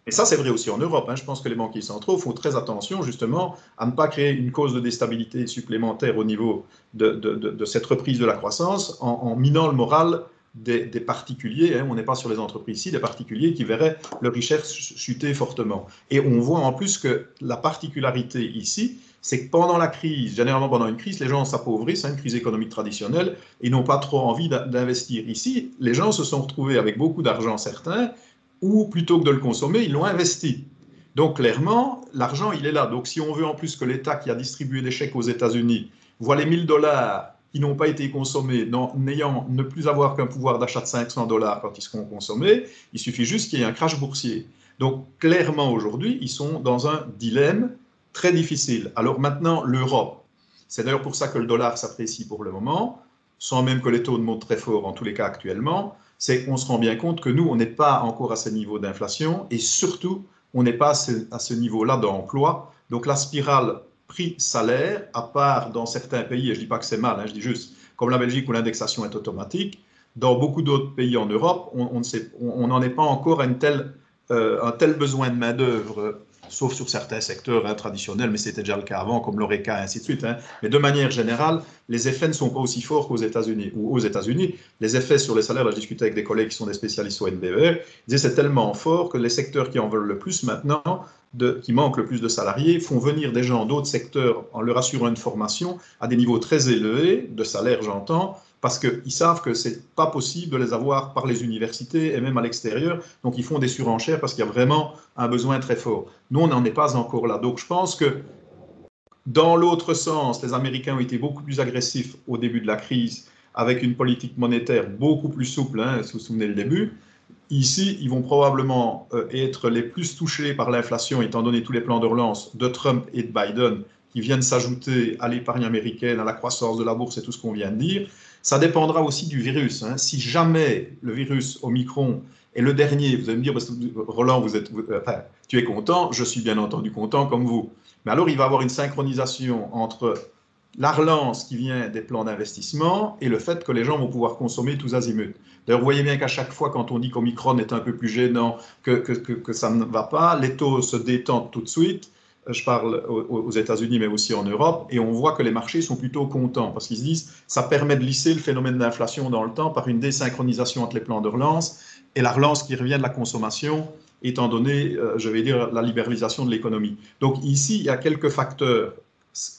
et ça c'est vrai aussi en Europe, hein. Je pense que les banquiers centraux font très attention justement à ne pas créer une cause de déstabilité supplémentaire au niveau de cette reprise de la croissance en minant le moral des particuliers, hein. On n'est pas sur les entreprises ici, des particuliers qui verraient leur richesse chuter fortement. Et on voit en plus que la particularité ici, c'est que pendant la crise, généralement pendant une crise, les gens s'appauvrissent, une crise économique traditionnelle, et n'ont pas trop envie d'investir. Ici, les gens se sont retrouvés avec beaucoup d'argent, certains, ou plutôt que de le consommer, ils l'ont investi. Donc clairement, l'argent, il est là. Donc si on veut en plus que l'État qui a distribué des chèques aux États-Unis voit les 1000 $ qui n'ont pas été consommés, ne plus avoir qu'un pouvoir d'achat de 500 $ quand ils seront consommés, il suffit juste qu'il y ait un crash boursier. Donc clairement aujourd'hui, ils sont dans un dilemme très difficile. Alors maintenant, l'Europe, c'est d'ailleurs pour ça que le dollar s'apprécie pour le moment, sans même que les taux ne montent très fort en tous les cas actuellement, c'est qu'on se rend bien compte que nous, on n'est pas encore à ce niveau d'inflation et surtout, on n'est pas à ce niveau-là d'emploi. Donc la spirale prix-salaire, à part dans certains pays, et je ne dis pas que c'est mal, hein, je dis juste, comme la Belgique où l'indexation est automatique, dans beaucoup d'autres pays en Europe, on n'en est pas encore à un tel besoin de main-d'œuvre, sauf sur certains secteurs traditionnels, mais c'était déjà le cas avant, comme l'ORECA et ainsi de suite. Mais de manière générale, les effets ne sont pas aussi forts qu'aux États-Unis. Ou aux États-Unis, les effets sur les salaires, là je discutais avec des collègues qui sont des spécialistes au NBER, ils disaient c'est tellement fort que les secteurs qui en veulent le plus maintenant, qui manquent le plus de salariés, font venir des gens d'autres secteurs en leur assurant une formation à des niveaux très élevés, de salaire j'entends, parce qu'ils savent que ce n'est pas possible de les avoir par les universités et même à l'extérieur. Donc, ils font des surenchères parce qu'il y a vraiment un besoin très fort. Nous, on n'en est pas encore là. Donc, je pense que dans l'autre sens, les Américains ont été beaucoup plus agressifs au début de la crise avec une politique monétaire beaucoup plus souple, hein, si vous vous souvenez le début. Ici, ils vont probablement être les plus touchés par l'inflation, étant donné tous les plans de relance de Trump et de Biden qui viennent s'ajouter à l'épargne américaine, à la croissance de la bourse et tout ce qu'on vient de dire. Ça dépendra aussi du virus, hein. Si jamais le virus Omicron est le dernier, vous allez me dire, Roland, tu es content, je suis bien entendu content comme vous. Mais alors, il va y avoir une synchronisation entre la relance qui vient des plans d'investissement et le fait que les gens vont pouvoir consommer tous azimuts. D'ailleurs, vous voyez bien qu'à chaque fois, quand on dit qu'Omicron est un peu plus gênant, que ça ne va pas, les taux se détendent tout de suite. Je parle aux États-Unis, mais aussi en Europe, et on voit que les marchés sont plutôt contents parce qu'ils se disent ça permet de lisser le phénomène d'inflation dans le temps par une désynchronisation entre les plans de relance et la relance qui revient de la consommation, étant donné, je vais dire, la libéralisation de l'économie. Donc ici, il y a quelques facteurs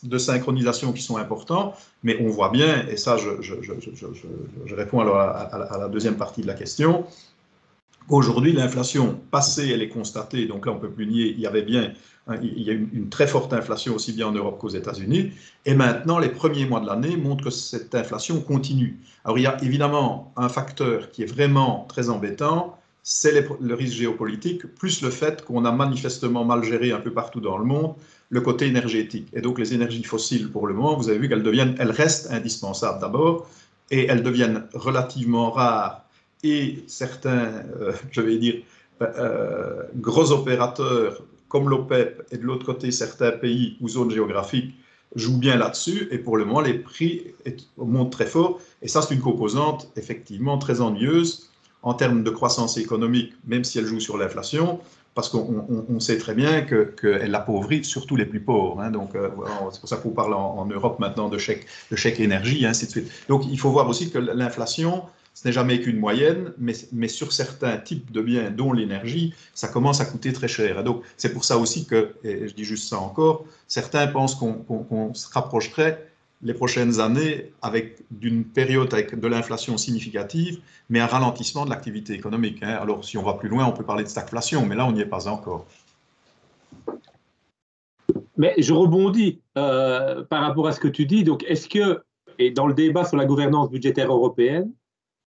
de synchronisation qui sont importants, mais on voit bien, et ça je réponds alors à la deuxième partie de la question, aujourd'hui l'inflation passée, elle est constatée, donc là on ne peut plus nier, il y a une très forte inflation aussi bien en Europe qu'aux États-Unis, et maintenant les premiers mois de l'année montrent que cette inflation continue. Alors il y a évidemment un facteur qui est vraiment très embêtant, c'est le risque géopolitique, plus le fait qu'on a manifestement mal géré un peu partout dans le monde le côté énergétique. Et donc les énergies fossiles, pour le moment, vous avez vu elles restent indispensables d'abord, et elles deviennent relativement rares. Et certains, je vais dire, gros opérateurs comme l'OPEP et de l'autre côté certains pays ou zones géographiques jouent bien là-dessus. Et pour le moment, les prix montent très fort. Et ça, c'est une composante effectivement très ennuyeuse en termes de croissance économique, même si elle joue sur l'inflation, parce qu'on sait très bien qu'elle appauvrit surtout les plus pauvres. Hein. Donc, voilà, c'est pour ça qu'on parle en Europe maintenant de chèque énergie, ainsi de suite. Donc, il faut voir aussi que l'inflation, ce n'est jamais qu'une moyenne, mais sur certains types de biens, dont l'énergie, ça commence à coûter très cher. Et donc, c'est pour ça aussi que, et je dis juste ça encore, certains pensent qu'on se rapprocherait les prochaines années avec d'une période avec de l'inflation significative, mais un ralentissement de l'activité économique. Hein. Alors, si on va plus loin, on peut parler de stagflation, mais là, on n'y est pas encore. Mais je rebondis par rapport à ce que tu dis. Donc, est-ce que, et dans le débat sur la gouvernance budgétaire européenne,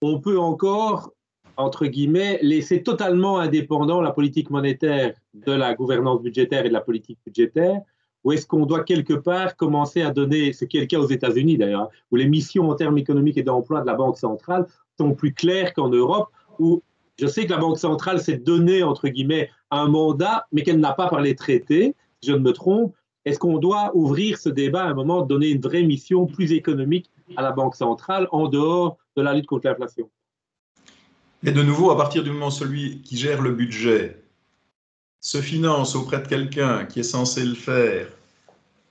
on peut encore, entre guillemets, laisser totalement indépendant la politique monétaire de la gouvernance budgétaire et de la politique budgétaire, ou est-ce qu'on doit quelque part commencer à donner, ce qui est le cas aux États-Unis d'ailleurs, où les missions en termes économiques et d'emploi de la Banque centrale sont plus claires qu'en Europe, où je sais que la Banque centrale s'est donnée, entre guillemets, un mandat, mais qu'elle n'a pas par les traités, si je ne me trompe. Est-ce qu'on doit ouvrir ce débat à un moment, donner une vraie mission plus économique à la Banque centrale en dehors de la lutte contre l'inflation? Et de nouveau, à partir du moment où celui qui gère le budget se finance auprès de quelqu'un qui est censé le faire,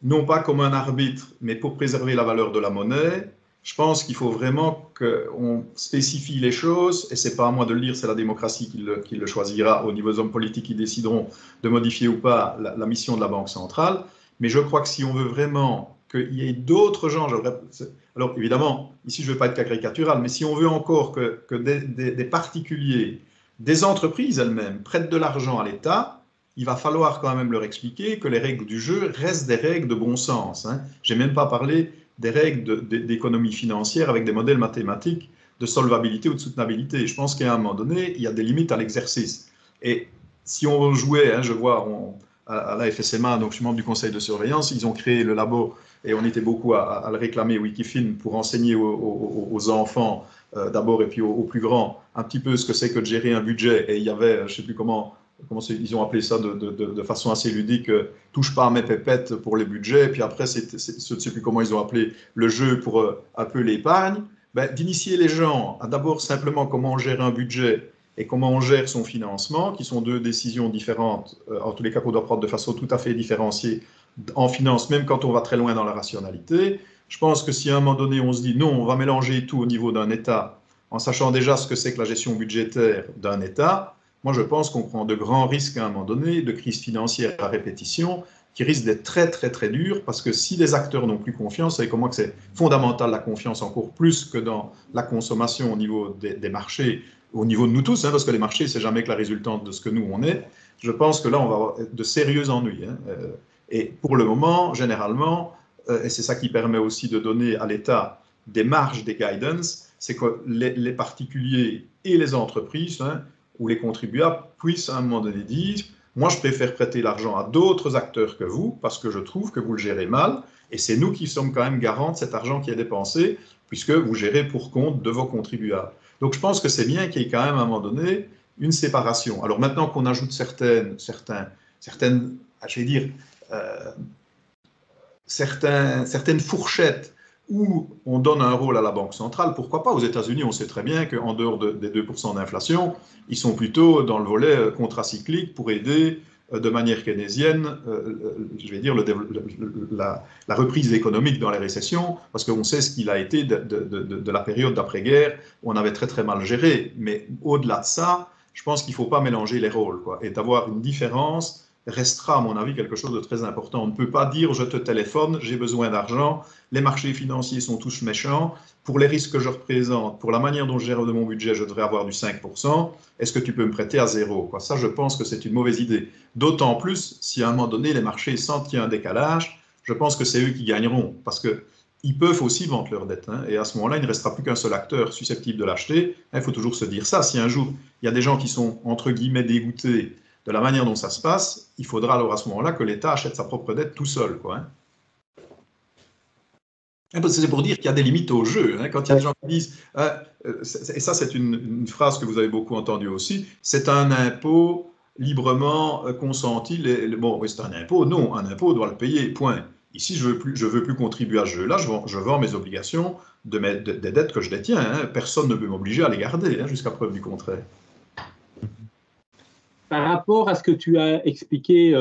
non pas comme un arbitre, mais pour préserver la valeur de la monnaie, je pense qu'il faut vraiment qu'on spécifie les choses, et ce n'est pas à moi de le dire, c'est la démocratie qui le choisira au niveau des hommes politiques qui décideront de modifier ou pas la mission de la Banque centrale. Mais je crois que si on veut vraiment qu'il y ait d'autres gens, alors évidemment, ici je ne veux pas être caricatural, mais si on veut encore que des particuliers, des entreprises elles-mêmes prêtent de l'argent à l'État, il va falloir quand même leur expliquer que les règles du jeu restent des règles de bon sens. Je n'ai même pas parlé des règles d'économie financière avec des modèles mathématiques de solvabilité ou de soutenabilité. Je pense qu'à un moment donné, il y a des limites à l'exercice. Et si on jouait, je vois à la FSMA, donc je suis membre du conseil de surveillance, ils ont créé le labo et on était beaucoup à le réclamer, Wikifin, pour enseigner aux enfants d'abord et puis aux plus grands un petit peu ce que c'est que de gérer un budget. Et il y avait, je ne sais plus comment ils ont appelé ça de façon assez ludique, touche pas à mes pépettes pour les budgets, puis après, je ne sais plus comment ils ont appelé le jeu pour un peu l'épargne, d'initier les gens à d'abord simplement comment on gère un budget et comment on gère son financement, qui sont deux décisions différentes, en tous les cas qu'on doit prendre de façon tout à fait différenciée en finance, même quand on va très loin dans la rationalité. Je pense que si à un moment donné on se dit non, on va mélanger tout au niveau d'un État, en sachant déjà ce que c'est que la gestion budgétaire d'un État, moi, je pense qu'on prend de grands risques à un moment donné, de crise financière à répétition, qui risquent d'être très, très, très durs, parce que si les acteurs n'ont plus confiance, vous savez comment que c'est fondamental la confiance, encore plus que dans la consommation au niveau des marchés, au niveau de nous tous, parce que les marchés, c'est jamais que la résultante de ce que nous, on est. Je pense que là, on va avoir de sérieux ennuis. Et pour le moment, généralement, et c'est ça qui permet aussi de donner à l'État des marges, des guidance, c'est que les particuliers et les entreprises, où les contribuables puissent à un moment donné dire « moi je préfère prêter l'argent à d'autres acteurs que vous parce que je trouve que vous le gérez mal et c'est nous qui sommes quand même garants de cet argent qui est dépensé puisque vous gérez pour compte de vos contribuables ». Donc je pense que c'est bien qu'il y ait quand même à un moment donné une séparation. Alors maintenant qu'on ajoute certaines je vais dire, certaines fourchettes où on donne un rôle à la Banque centrale, pourquoi pas? Aux États-Unis, on sait très bien qu'en dehors des 2% d'inflation, ils sont plutôt dans le volet contracyclique pour aider de manière keynésienne, je vais dire, la reprise économique dans les récessions, parce qu'on sait ce qu'il a été de la période d'après-guerre où on avait très très mal géré. Mais au-delà de ça, je pense qu'il ne faut pas mélanger les rôles, et d'avoir une différence restera, à mon avis, quelque chose de très important. On ne peut pas dire « je te téléphone, j'ai besoin d'argent, les marchés financiers sont tous méchants, pour les risques que je représente, pour la manière dont je gère de mon budget, je devrais avoir du 5%, est-ce que tu peux me prêter à zéro ?» Ça, je pense que c'est une mauvaise idée. D'autant plus si à un moment donné, les marchés sentent qu'il y a un décalage, je pense que c'est eux qui gagneront, parce qu'ils peuvent aussi vendre leurs dettes. Et à ce moment-là, il ne restera plus qu'un seul acteur susceptible de l'acheter. Il faut toujours se dire ça. Si un jour, il y a des gens qui sont, entre guillemets, dégoûtés de la manière dont ça se passe, il faudra alors à ce moment-là que l'État achète sa propre dette tout seul. C'est pour dire qu'il y a des limites au jeu. Quand il y a des gens qui disent, et ça c'est une phrase que vous avez beaucoup entendue aussi, c'est un impôt librement consenti. Bon, oui, c'est un impôt. Non, un impôt, on doit le payer, point. Ici, je veux plus contribuer à ce jeu-là, je vends mes obligations des dettes que je détiens. Personne ne peut m'obliger à les garder, jusqu'à preuve du contraire. Par rapport à ce que tu as expliqué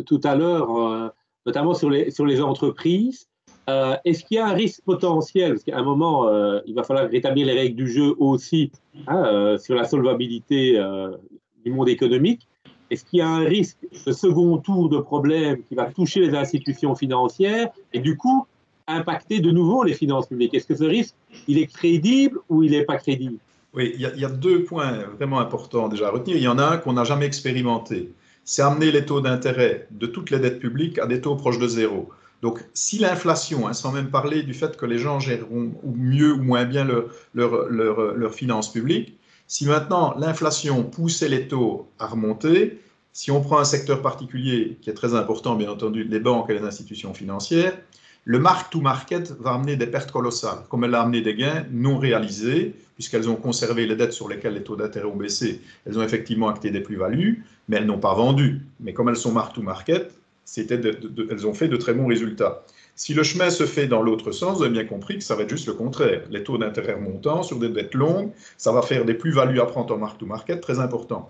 tout à l'heure, notamment sur les entreprises, est-ce qu'il y a un risque potentiel? Parce qu'à un moment, il va falloir rétablir les règles du jeu aussi sur la solvabilité du monde économique. Est-ce qu'il y a un risque de second tour de problème qui va toucher les institutions financières et du coup impacter de nouveau les finances publiques? Est-ce que ce risque, il est crédible ou il n'est pas crédible? Oui, il y a deux points vraiment importants déjà à retenir. Il y en a un qu'on n'a jamais expérimenté. c'est amener les taux d'intérêt de toutes les dettes publiques à des taux proches de zéro. Donc, si l'inflation, sans même parler du fait que les gens géreront mieux ou moins bien leurs finances publiques, si maintenant l'inflation poussait les taux à remonter, si on prend un secteur particulier qui est très important, bien entendu, les banques et les institutions financières, le mark-to-market va amener des pertes colossales, comme elle a amené des gains non réalisés, puisqu'elles ont conservé les dettes sur lesquelles les taux d'intérêt ont baissé. Elles ont effectivement acté des plus-values, mais elles n'ont pas vendu. Mais comme elles sont mark-to-market, elles ont fait de très bons résultats. Si le chemin se fait dans l'autre sens, vous avez bien compris que ça va être juste le contraire. Les taux d'intérêt remontant sur des dettes longues, ça va faire des plus-values à prendre en mark-to-market très importants.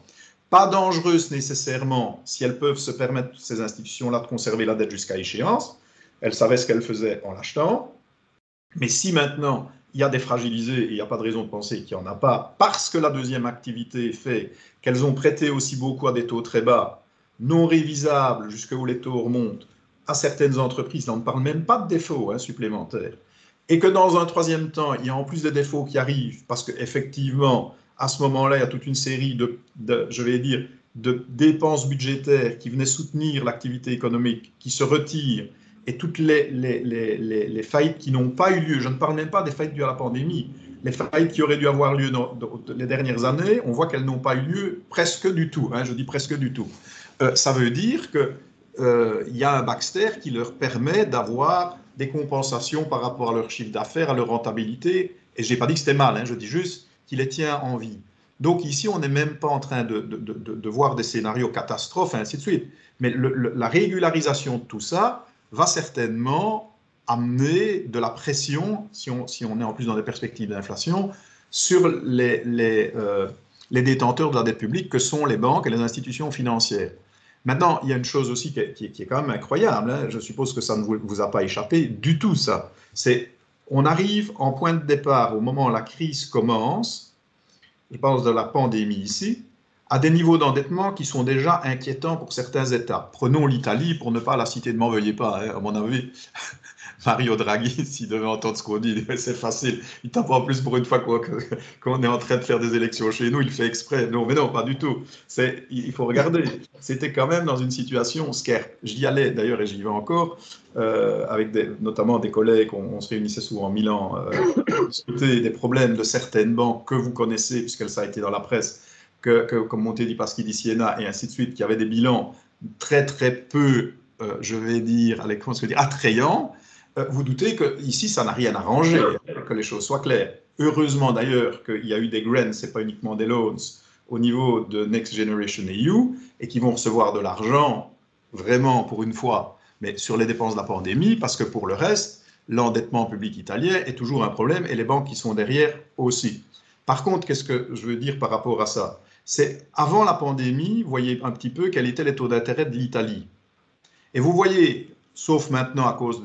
Pas dangereuses nécessairement si elles peuvent se permettre, ces institutions-là, de conserver la dette jusqu'à échéance. Elles savaient ce qu'elles faisaient en l'achetant. Mais si maintenant il y a des fragilisés et il n'y a pas de raison de penser qu'il n'y en a pas, parce que la deuxième activité fait qu'elles ont prêté aussi beaucoup à des taux très bas, non révisables, jusqu'où les taux remontent, à certaines entreprises, là on ne parle même pas de défauts supplémentaires, et que dans un troisième temps, il y a en plus des défauts qui arrivent, parce qu'effectivement, à ce moment-là, il y a toute une série je vais dire, de dépenses budgétaires qui venaient soutenir l'activité économique, qui se retirent, et toutes les faillites qui n'ont pas eu lieu, je ne parle même pas des faillites dues à la pandémie, les faillites qui auraient dû avoir lieu dans les dernières années, on voit qu'elles n'ont pas eu lieu presque du tout, je dis presque du tout. Ça veut dire qu'il y a un Baxter qui leur permet d'avoir des compensations par rapport à leur chiffre d'affaires, à leur rentabilité, et je n'ai pas dit que c'était mal, je dis juste qu'il les tient en vie. Donc ici, on n'est même pas en train de voir des scénarios catastrophes, et ainsi de suite, mais la régularisation de tout ça va certainement amener de la pression, si on est en plus dans des perspectives d'inflation, sur les détenteurs de la dette publique que sont les banques et les institutions financières. Maintenant, il y a une chose aussi qui est quand même incroyable, je suppose que ça ne vous a pas échappé du tout, ça. C'est on arrive en point de départ au moment où la crise commence, je pense de la pandémie ici, à des niveaux d'endettement qui sont déjà inquiétants pour certains États. Prenons l'Italie, pour ne pas la citer, ne m'en veuillez pas, à mon avis, Mario Draghi, s'il devait entendre ce qu'on dit, c'est facile. Il tape en plus pour une fois qu'on est en train de faire des élections chez nous, il fait exprès. Non, mais non, pas du tout. Il faut regarder. C'était quand même dans une situation scare. J'y allais d'ailleurs et j'y vais encore, avec notamment des collègues, on se réunissait souvent en Milan, discuter des problèmes de certaines banques que vous connaissez, puisque ça a été dans la presse, comme Monte di Paschi di Siena et ainsi de suite, qui avaient des bilans très très peu, je vais dire, attrayants. Vous doutez qu'ici, ça n'a rien arrangé, que les choses soient claires. Heureusement d'ailleurs qu'il y a eu des grants, ce n'est pas uniquement des loans, au niveau de Next Generation EU, et qui vont recevoir de l'argent, vraiment pour une fois, mais sur les dépenses de la pandémie, parce que pour le reste, l'endettement public italien est toujours un problème, et les banques qui sont derrière aussi. Par contre, qu'est-ce que je veux dire par rapport à ça? C'est avant la pandémie, vous voyez un petit peu quels étaient les taux d'intérêt de l'Italie. Et vous voyez, sauf maintenant à cause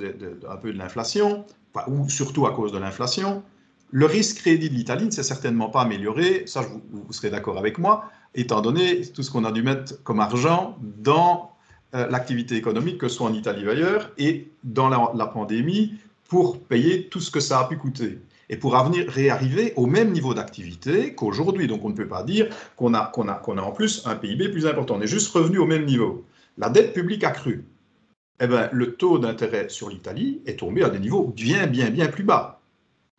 un peu de l'inflation, ou surtout à cause de l'inflation, le risque crédit de l'Italie ne s'est certainement pas amélioré, ça vous serez d'accord avec moi, étant donné tout ce qu'on a dû mettre comme argent dans l'activité économique, que ce soit en Italie ou ailleurs, et dans la pandémie, pour payer tout ce que ça a pu coûter. Et pour réarriver au même niveau d'activité qu'aujourd'hui. Donc on ne peut pas dire qu'on a en plus un PIB plus important. On est juste revenu au même niveau. La dette publique a cru. Eh bien, le taux d'intérêt sur l'Italie est tombé à des niveaux bien plus bas.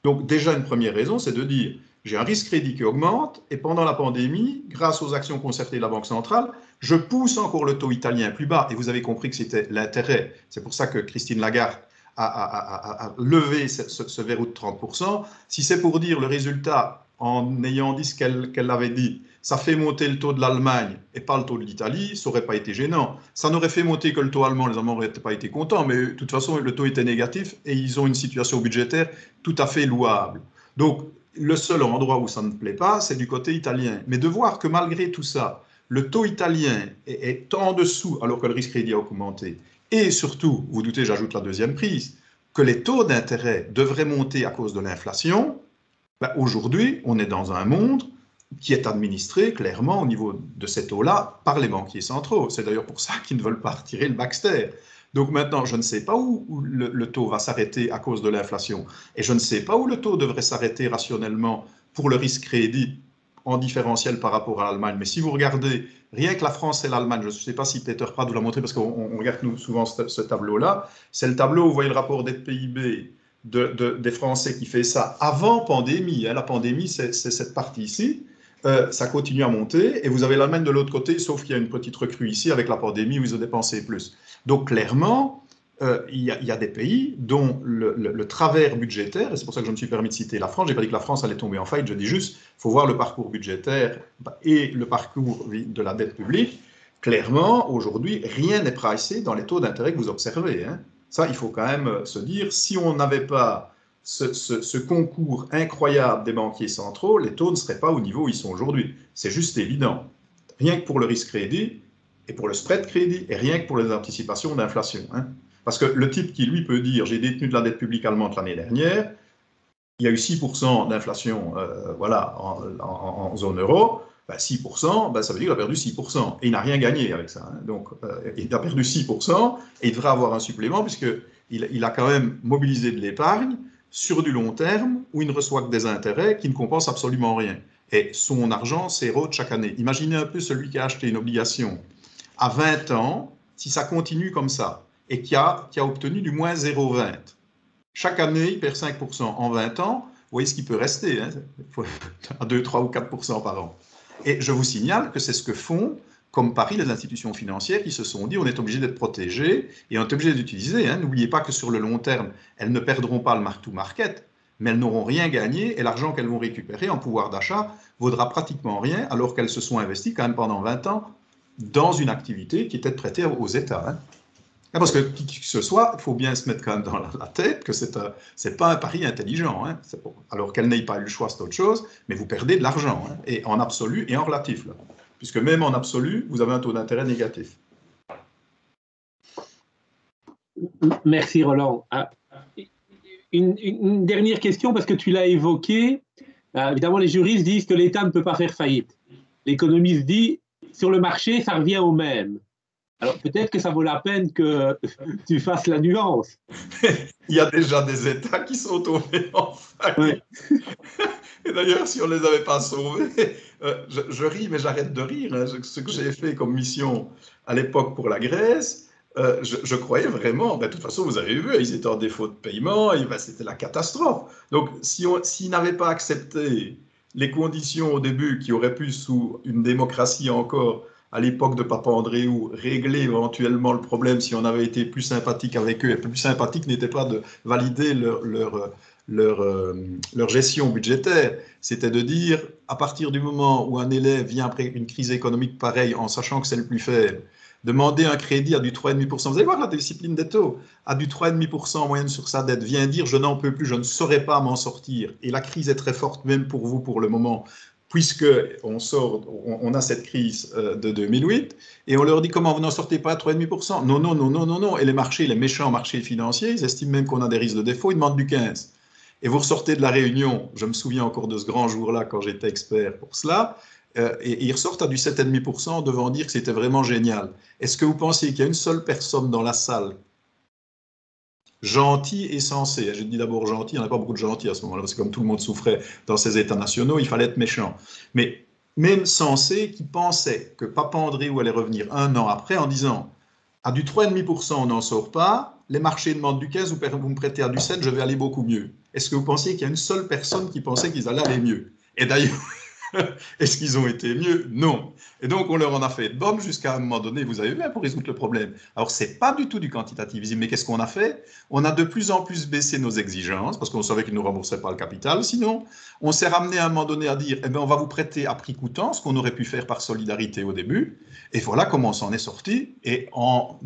Donc déjà, une première raison, c'est de dire, j'ai un risque crédit qui augmente, et pendant la pandémie, grâce aux actions concertées de la Banque centrale, je pousse encore le taux italien plus bas, et vous avez compris que c'était l'intérêt. C'est pour ça que Christine Lagarde a levé ce verrou de 30%. Si c'est pour dire le résultat, en ayant dit ce qu'elle avait dit, ça fait monter le taux de l'Allemagne et pas le taux de l'Italie, ça n'aurait pas été gênant. Ça n'aurait fait monter que le taux allemand, les Allemands n'auraient pas été contents, mais de toute façon, le taux était négatif et ils ont une situation budgétaire tout à fait louable. Donc, le seul endroit où ça ne plaît pas, c'est du côté italien. Mais de voir que malgré tout ça, le taux italien est en dessous, alors que le risque crédit a augmenté, et surtout, vous doutez, j'ajoute la deuxième prise, que les taux d'intérêt devraient monter à cause de l'inflation, ben aujourd'hui, on est dans un monde qui est administré clairement au niveau de ces taux-là par les banquiers centraux. C'est d'ailleurs pour ça qu'ils ne veulent pas retirer le Baxter. Donc maintenant, je ne sais pas où le taux va s'arrêter à cause de l'inflation. Et je ne sais pas où le taux devrait s'arrêter rationnellement pour le risque crédit en différentiel par rapport à l'Allemagne. Mais si vous regardez rien que la France et l'Allemagne, je ne sais pas si Peter Pratt vous l'a montré parce qu'on regarde nous souvent ce tableau-là, c'est le tableau où vous voyez le rapport dette PIB des Français qui fait ça avant pandémie. Hein. La pandémie, c'est cette partie ici. Ça continue à monter et vous avez l'Allemagne de l'autre côté, sauf qu'il y a une petite recrue ici avec la pandémie où ils ont dépensé plus. Donc clairement, il y a des pays dont le travers budgétaire, et c'est pour ça que je me suis permis de citer la France, je n'ai pas dit que la France allait tomber en faillite, je dis juste qu'il faut voir le parcours budgétaire et le parcours de la dette publique. Clairement, aujourd'hui, rien n'est pricé dans les taux d'intérêt que vous observez. Hein. Ça, il faut quand même se dire, si on n'avait pas ce concours incroyable des banquiers centraux, les taux ne seraient pas au niveau où ils sont aujourd'hui. C'est juste évident. Rien que pour le risque crédit et pour le spread crédit et rien que pour les anticipations d'inflation. Hein. Parce que le type qui, lui, peut dire « j'ai détenu de la dette publique allemande l'année dernière, il y a eu 6% d'inflation voilà, en zone euro », ben 6%, ben ça veut dire qu'il a perdu 6%. Et il n'a rien gagné avec ça. Hein. Donc, il a perdu 6% et il devrait avoir un supplément puisqu'il a quand même mobilisé de l'épargne sur du long terme où il ne reçoit que des intérêts qui ne compensent absolument rien. Et son argent s'érode chaque année. Imaginez un peu celui qui a acheté une obligation à 20 ans, si ça continue comme ça, et qui a obtenu du moins 0,20. Chaque année, il perd 5%. En 20 ans, vous voyez ce qui peut rester, hein, à 2, 3 ou 4% par an. Et je vous signale que c'est ce que font, comme Paris, les institutions financières qui se sont dit on est obligé d'être protégé et on est obligé d'utiliser. Hein. N'oubliez pas que sur le long terme, elles ne perdront pas le mark-to-market, mais elles n'auront rien gagné et l'argent qu'elles vont récupérer en pouvoir d'achat vaudra pratiquement rien alors qu'elles se sont investies quand même pendant 20 ans dans une activité qui était prêtée aux États. Hein. Parce que qui que ce soit, il faut bien se mettre quand même dans la tête que c'est pas un pari intelligent. Hein. Alors qu'elle n'ait pas eu le choix, c'est autre chose, mais vous perdez de l'argent, hein, et en absolu et en relatif. Là. Puisque même en absolu, vous avez un taux d'intérêt négatif. Merci Roland. Une dernière question, parce que tu l'as évoqué. Évidemment, les juristes disent que l'État ne peut pas faire faillite. L'économiste dit, sur le marché, ça revient au même. Alors peut-être que ça vaut la peine que tu fasses la nuance. Il y a déjà des États qui sont tombés en faillite. Oui. Et d'ailleurs, si on ne les avait pas sauvés, je ris, mais j'arrête de rire. Hein. Ce que j'ai fait comme mission à l'époque pour la Grèce, je croyais vraiment, de toute façon, vous avez vu, ils étaient en défaut de paiement, c'était la catastrophe. Donc, s'ils n'avaient pas accepté les conditions au début qui auraient pu, sous une démocratie encore, à l'époque de Papandréou, régler éventuellement le problème si on avait été plus sympathique avec eux. Et plus sympathique n'était pas de valider leur gestion budgétaire. C'était de dire, à partir du moment où un élève vient après une crise économique pareille, en sachant que c'est le plus faible, demander un crédit à du 3,5%. Vous allez voir la discipline des taux. À du 3,5% en moyenne sur sa dette, vient dire, je n'en peux plus, je ne saurais pas m'en sortir. Et la crise est très forte, même pour vous, pour le moment, puisqu'on a cette crise de 2008, et on leur dit comment vous n'en sortez pas à 3,5%. Non, non, non, non, non, non. Et les marchés, les méchants marchés financiers, ils estiment même qu'on a des risques de défaut, ils demandent du 15%. Et vous ressortez de la réunion, je me souviens encore de ce grand jour-là quand j'étais expert pour cela, et ils ressortent à du 7,5% devant dire que c'était vraiment génial. Est-ce que vous pensez qu'il y a une seule personne dans la salle gentil et sensé? Je dis d'abord gentil, il n'y en a pas beaucoup de gentils à ce moment-là, parce que comme tout le monde souffrait dans ces États nationaux, il fallait être méchant. Mais même sensé, qui pensait que Papandréou allait revenir un an après en disant à du 3,5% on n'en sort pas, les marchés demandent du 15, vous me prêtez à du 7, je vais aller beaucoup mieux. Est-ce que vous pensiez qu'il y a une seule personne qui pensait qu'ils allaient aller mieux? Et d'ailleurs, est-ce qu'ils ont été mieux? Non. Et donc, on leur en a fait de bonnes jusqu'à un moment donné, vous avez vu, pour résoudre le problème. Alors, ce n'est pas du tout du quantitativisme, mais qu'est-ce qu'on a fait? On a de plus en plus baissé nos exigences, parce qu'on savait qu'ils ne nous rembourseraient pas le capital. Sinon, on s'est ramené à un moment donné à dire, eh bien, on va vous prêter à prix coûtant, ce qu'on aurait pu faire par solidarité au début. Et voilà comment on s'en est sorti. Et en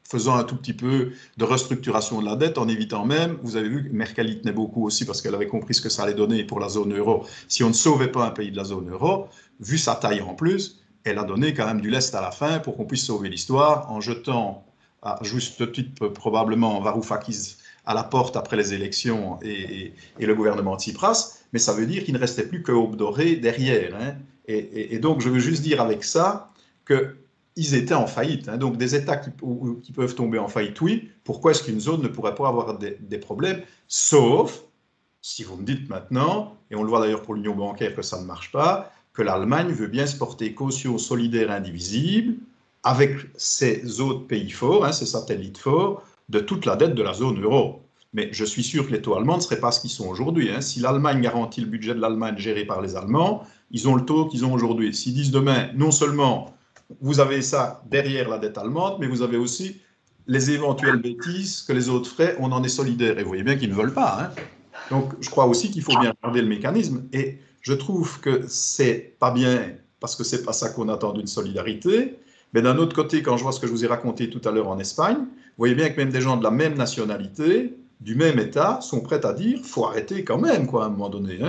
faisant un tout petit peu de restructuration de la dette, en évitant même, vous avez vu que Merkel y tenait beaucoup aussi parce qu'elle avait compris ce que ça allait donner pour la zone euro. Si on ne sauvait pas un pays de la zone euro, vu sa taille en plus, elle a donné quand même du lest à la fin pour qu'on puisse sauver l'histoire en jetant, à juste titre probablement, Varoufakis à la porte après les élections et le gouvernement de Tsipras, mais ça veut dire qu'il ne restait plus que Aube Dorée derrière. Hein. Et donc je veux juste dire avec ça que ils étaient en faillite. Hein. Donc, des États qui peuvent tomber en faillite, oui. Pourquoi est-ce qu'une zone ne pourrait pas avoir des problèmes? Sauf, si vous me dites maintenant, et on le voit d'ailleurs pour l'union bancaire que ça ne marche pas, que l'Allemagne veut bien se porter caution solidaire indivisible avec ses autres pays forts, ses satellites forts, de toute la dette de la zone euro. Mais je suis sûr que les taux allemands ne seraient pas ce qu'ils sont aujourd'hui. Si l'Allemagne garantit le budget de l'Allemagne géré par les Allemands, ils ont le taux qu'ils ont aujourd'hui. S'ils disent demain, non seulement vous avez ça derrière la dette allemande, mais vous avez aussi les éventuelles bêtises que les autres feraient, on en est solidaire. Et vous voyez bien qu'ils ne veulent pas. Donc, je crois aussi qu'il faut bien regarder le mécanisme. Et je trouve que c'est pas bien, parce que c'est pas ça qu'on attend d'une solidarité. Mais d'un autre côté, quand je vois ce que je vous ai raconté tout à l'heure en Espagne, vous voyez bien que même des gens de la même nationalité, du même État, sont prêts à dire, faut arrêter quand même, quoi, à un moment donné.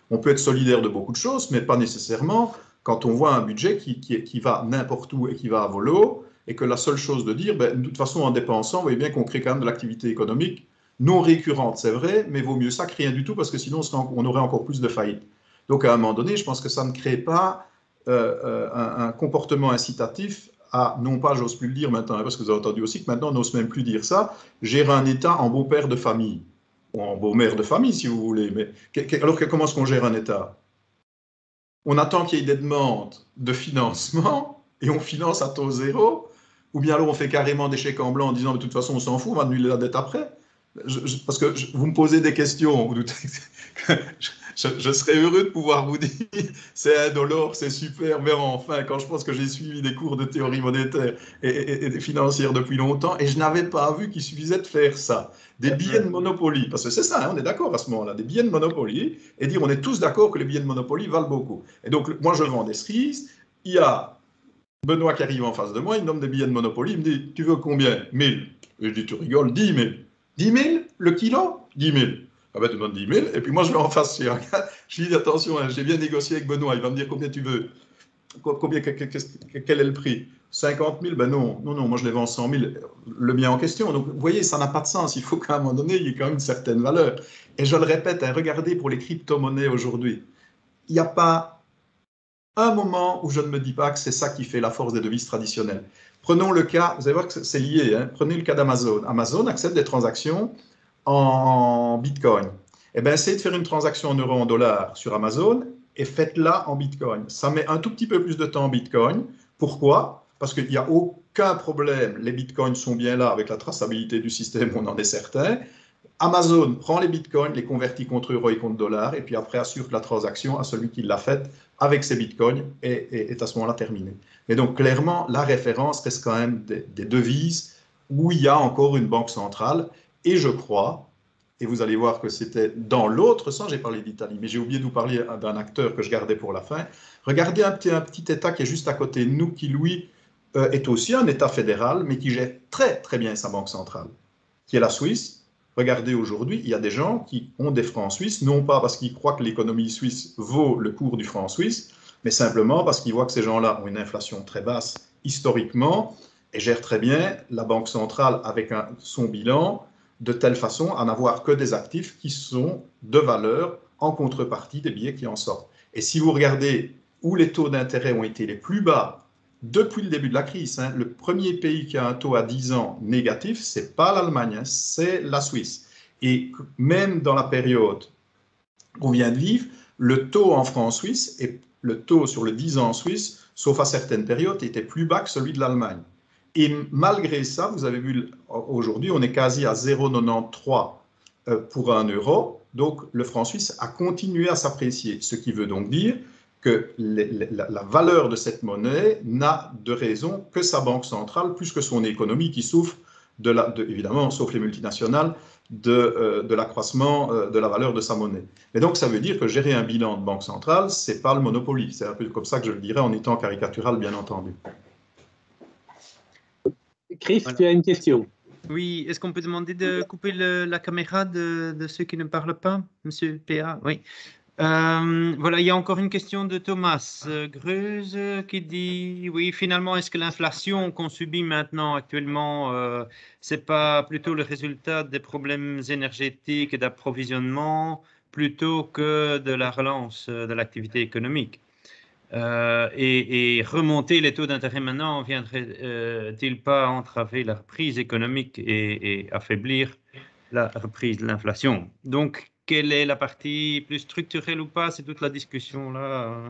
On peut être solidaire de beaucoup de choses, mais pas nécessairement quand on voit un budget qui va n'importe où et qui va à volo, et que la seule chose de dire, de toute façon, en dépensant, vous voyez bien qu'on crée quand même de l'activité économique non récurrente, c'est vrai, mais vaut mieux ça que rien du tout, parce que sinon, on aurait encore plus de faillites. Donc, à un moment donné, je pense que ça ne crée pas un comportement incitatif à, non pas, j'ose plus le dire maintenant, parce que vous avez entendu aussi que maintenant, on n'ose même plus dire ça, gérer un État en beau-père de famille, ou en beau-mère de famille, si vous voulez. Mais alors, comment est-ce qu'on gère un État? On attend qu'il y ait des demandes de financement et on finance à taux zéro, ou bien alors on fait carrément des chèques en blanc en disant de toute façon on s'en fout, on va annuler la dette après. Parce que vous me posez des questions, vous doutez que je serais heureux de pouvoir vous dire c'est indolore, c'est super, mais enfin, quand je pense que j'ai suivi des cours de théorie monétaire et financière depuis longtemps, et je n'avais pas vu qu'il suffisait de faire ça. Des billets de Monopoly, parce que c'est ça, on est d'accord à ce moment-là, des billets de Monopoly, et dire on est tous d'accord que les billets de Monopoly valent beaucoup. Et donc, moi je vends des cerises, il y a Benoît qui arrive en face de moi, il me donne des billets de Monopoly, il me dit tu veux combien? 1000. Et je dis tu rigoles, 10 000. 10 000 le kilo? 10 000. Ah ben, tu donnes 10 000. Et puis moi, je vais en face. Je lui dis attention, j'ai bien négocié avec Benoît. Il va me dire combien tu veux. Quel est le prix? 50 000? Ben non, moi je les vends 100 000. Le bien en question. Donc, vous voyez, ça n'a pas de sens. Il faut qu'à un moment donné, il y ait quand même une certaine valeur. Et je le répète, regardez pour les crypto-monnaies aujourd'hui. Il n'y a pas un moment où je ne me dis pas que c'est ça qui fait la force des devises traditionnelles. Prenons le cas, vous allez voir que c'est lié, prenez le cas d'Amazon. Amazon accepte des transactions en Bitcoin. Eh bien, essayez de faire une transaction en euros, en dollars sur Amazon et faites-la en Bitcoin. Ça met un tout petit peu plus de temps en Bitcoin. Pourquoi? Parce qu'il n'y a aucun problème. Les Bitcoins sont bien là avec la traçabilité du système, on en est certain. Amazon prend les bitcoins, les convertit contre euros et contre dollars, et puis après assure la transaction à celui qui l'a faite avec ses bitcoins et est à ce moment-là terminée. Et donc clairement, la référence reste quand même des devises où il y a encore une banque centrale, et je crois, et vous allez voir que c'était dans l'autre sens, j'ai parlé d'Italie, mais j'ai oublié de vous parler d'un acteur que je gardais pour la fin. Regardez un petit État qui est juste à côté de nous, qui lui est aussi un État fédéral, mais qui gère très très bien sa banque centrale, qui est la Suisse. Regardez aujourd'hui, il y a des gens qui ont des francs suisses, non pas parce qu'ils croient que l'économie suisse vaut le cours du franc suisse, mais simplement parce qu'ils voient que ces gens-là ont une inflation très basse historiquement et gèrent très bien la banque centrale avec son bilan de telle façon à n'avoir que des actifs qui sont de valeur en contrepartie des billets qui en sortent. Et si vous regardez où les taux d'intérêt ont été les plus bas depuis le début de la crise, le premier pays qui a un taux à 10 ans négatif, ce n'est pas l'Allemagne, c'est la Suisse. Et même dans la période qu'on vient de vivre, le taux en francs suisses et le taux sur le 10 ans en Suisse, sauf à certaines périodes, était plus bas que celui de l'Allemagne. Et malgré ça, vous avez vu, aujourd'hui, on est quasi à 0,93 pour un euro. Donc, le franc suisse a continué à s'apprécier, ce qui veut donc dire que la valeur de cette monnaie n'a de raison que sa banque centrale, plus que son économie qui souffre, évidemment, sauf les multinationales, de l'accroissement de la valeur de sa monnaie. Et donc, ça veut dire que gérer un bilan de banque centrale, ce n'est pas le Monopoly. C'est un peu comme ça que je le dirais en étant caricatural, bien entendu. Chris, voilà. Tu as une question? Oui, est-ce qu'on peut demander de couper la caméra de ceux qui ne parlent pas, Monsieur PA? Oui. Voilà, il y a encore une question de Thomas Greuze qui dit, oui, finalement, est-ce que l'inflation qu'on subit maintenant actuellement, c'est pas plutôt le résultat des problèmes énergétiques et d'approvisionnement plutôt que de la relance de l'activité économique? Et remonter les taux d'intérêt maintenant viendrait-il pas entraver la reprise économique et affaiblir la reprise de l'inflation? Donc, quelle est la partie plus structurelle ou pas? C'est toute la discussion là.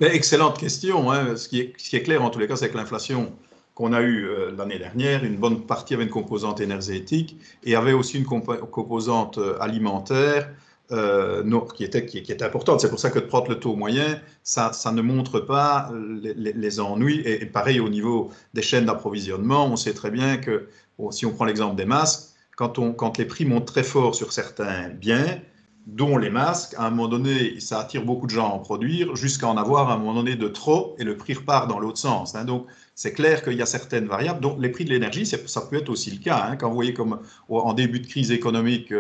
Excellente question. Hein. Ce qui est clair en tous les cas, c'est que l'inflation qu'on a eue l'année dernière, une bonne partie avait une composante énergétique et avait aussi une composante alimentaire qui était importante. C'est pour ça que de prendre le taux moyen, ça ne montre pas les ennuis. Et pareil au niveau des chaînes d'approvisionnement, on sait très bien que, bon, si on prend l'exemple des masques, quand les prix montent très fort sur certains biens, dont les masques, à un moment donné, ça attire beaucoup de gens à en produire, jusqu'à en avoir à un moment donné de trop, et le prix repart dans l'autre sens. Hein. Donc, c'est clair qu'il y a certaines variables. Donc, les prix de l'énergie, ça peut être aussi le cas. Hein. Quand vous voyez comme en début de crise économique,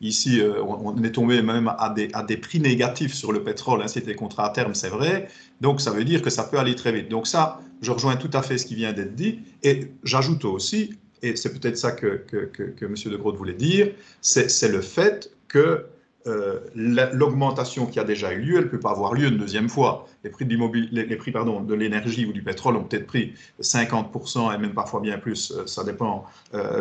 ici, on est tombé même à des prix négatifs sur le pétrole. Hein. C'était des contrats à terme, c'est vrai. Donc, ça veut dire que ça peut aller très vite. Donc, ça, je rejoins tout à fait ce qui vient d'être dit. Et j'ajoute aussi, et c'est peut-être ça que M. De Groot voulait dire, c'est le fait que l'augmentation qui a déjà eu lieu, elle ne peut pas avoir lieu une deuxième fois. Les prix de l'énergie ou du pétrole ont peut-être pris 50% et même parfois bien plus, ça dépend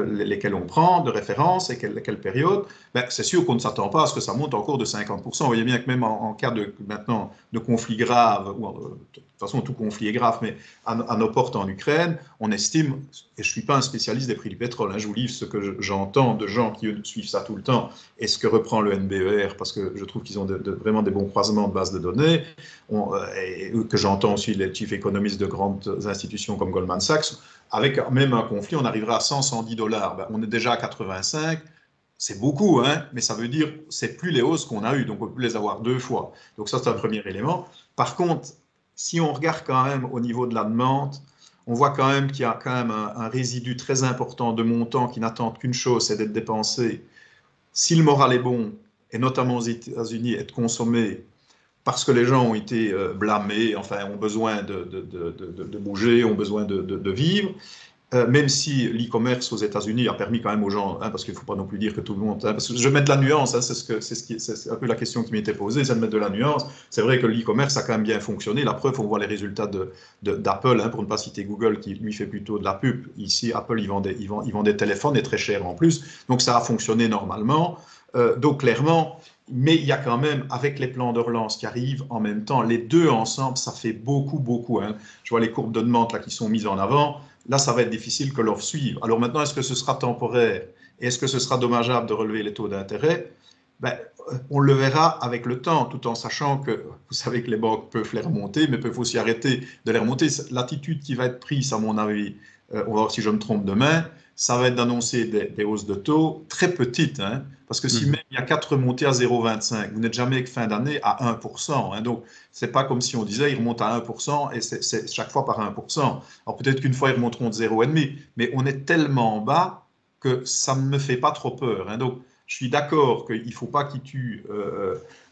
lesquels on prend de référence et quelle période. Ben, c'est sûr qu'on ne s'attend pas à ce que ça monte encore de 50%. Vous voyez bien que même en cas maintenant de conflit grave, ou de toute façon tout conflit est grave, mais à nos portes en Ukraine, on estime, et je ne suis pas un spécialiste des prix du pétrole, hein, je vous livre ce que j'entends de gens qui suivent ça tout le temps, et ce que reprend le NBER, parce que je trouve qu'ils ont vraiment des bons croisements de bases de données, et que j'entends aussi les chief économistes de grandes institutions comme Goldman Sachs, avec même un conflit, on arrivera à 110 $. Ben, on est déjà à 85, c'est beaucoup, hein, mais ça veut dire c'est plus les hausses qu'on a eues, donc on peut plus les avoir deux fois. Donc ça, c'est un premier élément. Par contre, si on regarde quand même au niveau de la demande, on voit quand même qu'il y a quand même un résidu très important de montants qui n'attendent qu'une chose, c'est d'être dépensé. Si le moral est bon, et notamment aux États-Unis, être consommé parce que les gens ont été blâmés, enfin ont besoin de bouger, ont besoin de vivre, même si l'e-commerce aux États-Unis a permis quand même aux gens, hein, parce qu'il ne faut pas non plus dire que tout le monde, hein, parce que je mets de la nuance, hein, c'est un peu la question qui m'était posée, c'est de mettre de la nuance. C'est vrai que l'e-commerce a quand même bien fonctionné. La preuve, on voit les résultats d'Apple, hein, pour ne pas citer Google, qui lui fait plutôt de la pub. Ici, Apple, ils vendent des téléphones et très chers en plus. Donc ça a fonctionné normalement. Donc clairement, mais il y a quand même, avec les plans de relance qui arrivent en même temps, les deux ensemble, ça fait beaucoup, beaucoup. Hein. Je vois les courbes de demande là, qui sont mises en avant. Là, ça va être difficile que l'offre suive. Alors maintenant, est-ce que ce sera temporaire et est-ce que ce sera dommageable de relever les taux d'intérêt? Ben, on le verra avec le temps, tout en sachant que vous savez que les banques peuvent les remonter, mais peuvent aussi arrêter de les remonter. L'attitude qui va être prise, à mon avis, on va voir si je me trompe demain, ça va être d'annoncer des hausses de taux très petites, hein, parce que si même il y a 4 remontées à 0,25, vous n'êtes jamais que fin d'année à 1%. Hein, donc, ce n'est pas comme si on disait ils remontent à 1% et c'est chaque fois par 1%. Alors peut-être qu'une fois ils remonteront de 0,5, mais on est tellement bas que ça ne me fait pas trop peur. Hein, donc, je suis d'accord qu'il ne faut pas qu'ils tuent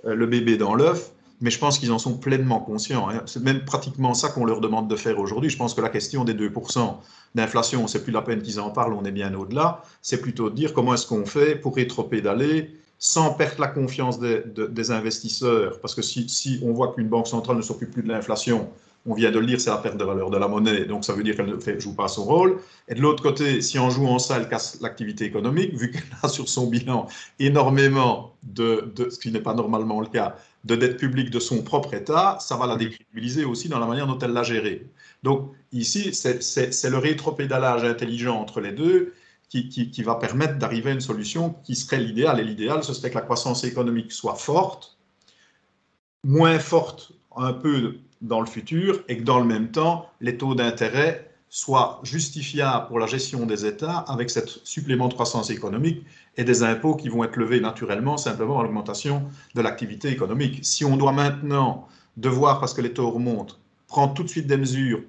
le bébé dans l'œuf, mais je pense qu'ils en sont pleinement conscients. Hein. C'est même pratiquement ça qu'on leur demande de faire aujourd'hui. Je pense que la question des 2% d'inflation, c'est plus la peine qu'ils en parlent, on est bien au-delà. C'est plutôt de dire comment est-ce qu'on fait pour rétropédaler sans perdre la confiance des investisseurs. Parce que si on voit qu'une banque centrale ne s'occupe plus de l'inflation, on vient de le dire, c'est la perte de valeur de la monnaie, donc ça veut dire qu'elle ne joue pas son rôle. Et de l'autre côté, si en jouant ça, elle casse l'activité économique, vu qu'elle a sur son bilan énormément ce qui n'est pas normalement le cas, de dette publique de son propre État, ça va la décrédibiliser aussi dans la manière dont elle l'a gérée. Donc ici, c'est le rétropédalage intelligent entre les deux qui va permettre d'arriver à une solution qui serait l'idéal. Et l'idéal, ce serait que la croissance économique soit forte, moins forte un peu dans le futur, et que dans le même temps, les taux d'intérêt soient justifiables pour la gestion des États avec cette supplément de croissance économique et des impôts qui vont être levés naturellement simplement à l'augmentation de l'activité économique. Si on doit maintenant devoir, parce que les taux remontent, prendre tout de suite des mesures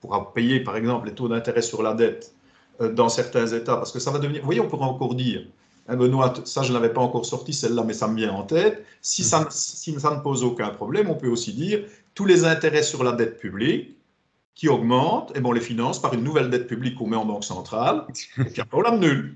pour payer par exemple les taux d'intérêt sur la dette dans certains États, parce que ça va devenir... Vous voyez, on pourra encore dire, hein, Benoît, ça je ne l'avais pas encore sorti celle-là, mais ça me vient en tête, si ça ne pose aucun problème, on peut aussi dire tous les intérêts sur la dette publique qui augmentent, et bon, on les finance par une nouvelle dette publique qu'on met en banque centrale, et puis après on l'annule.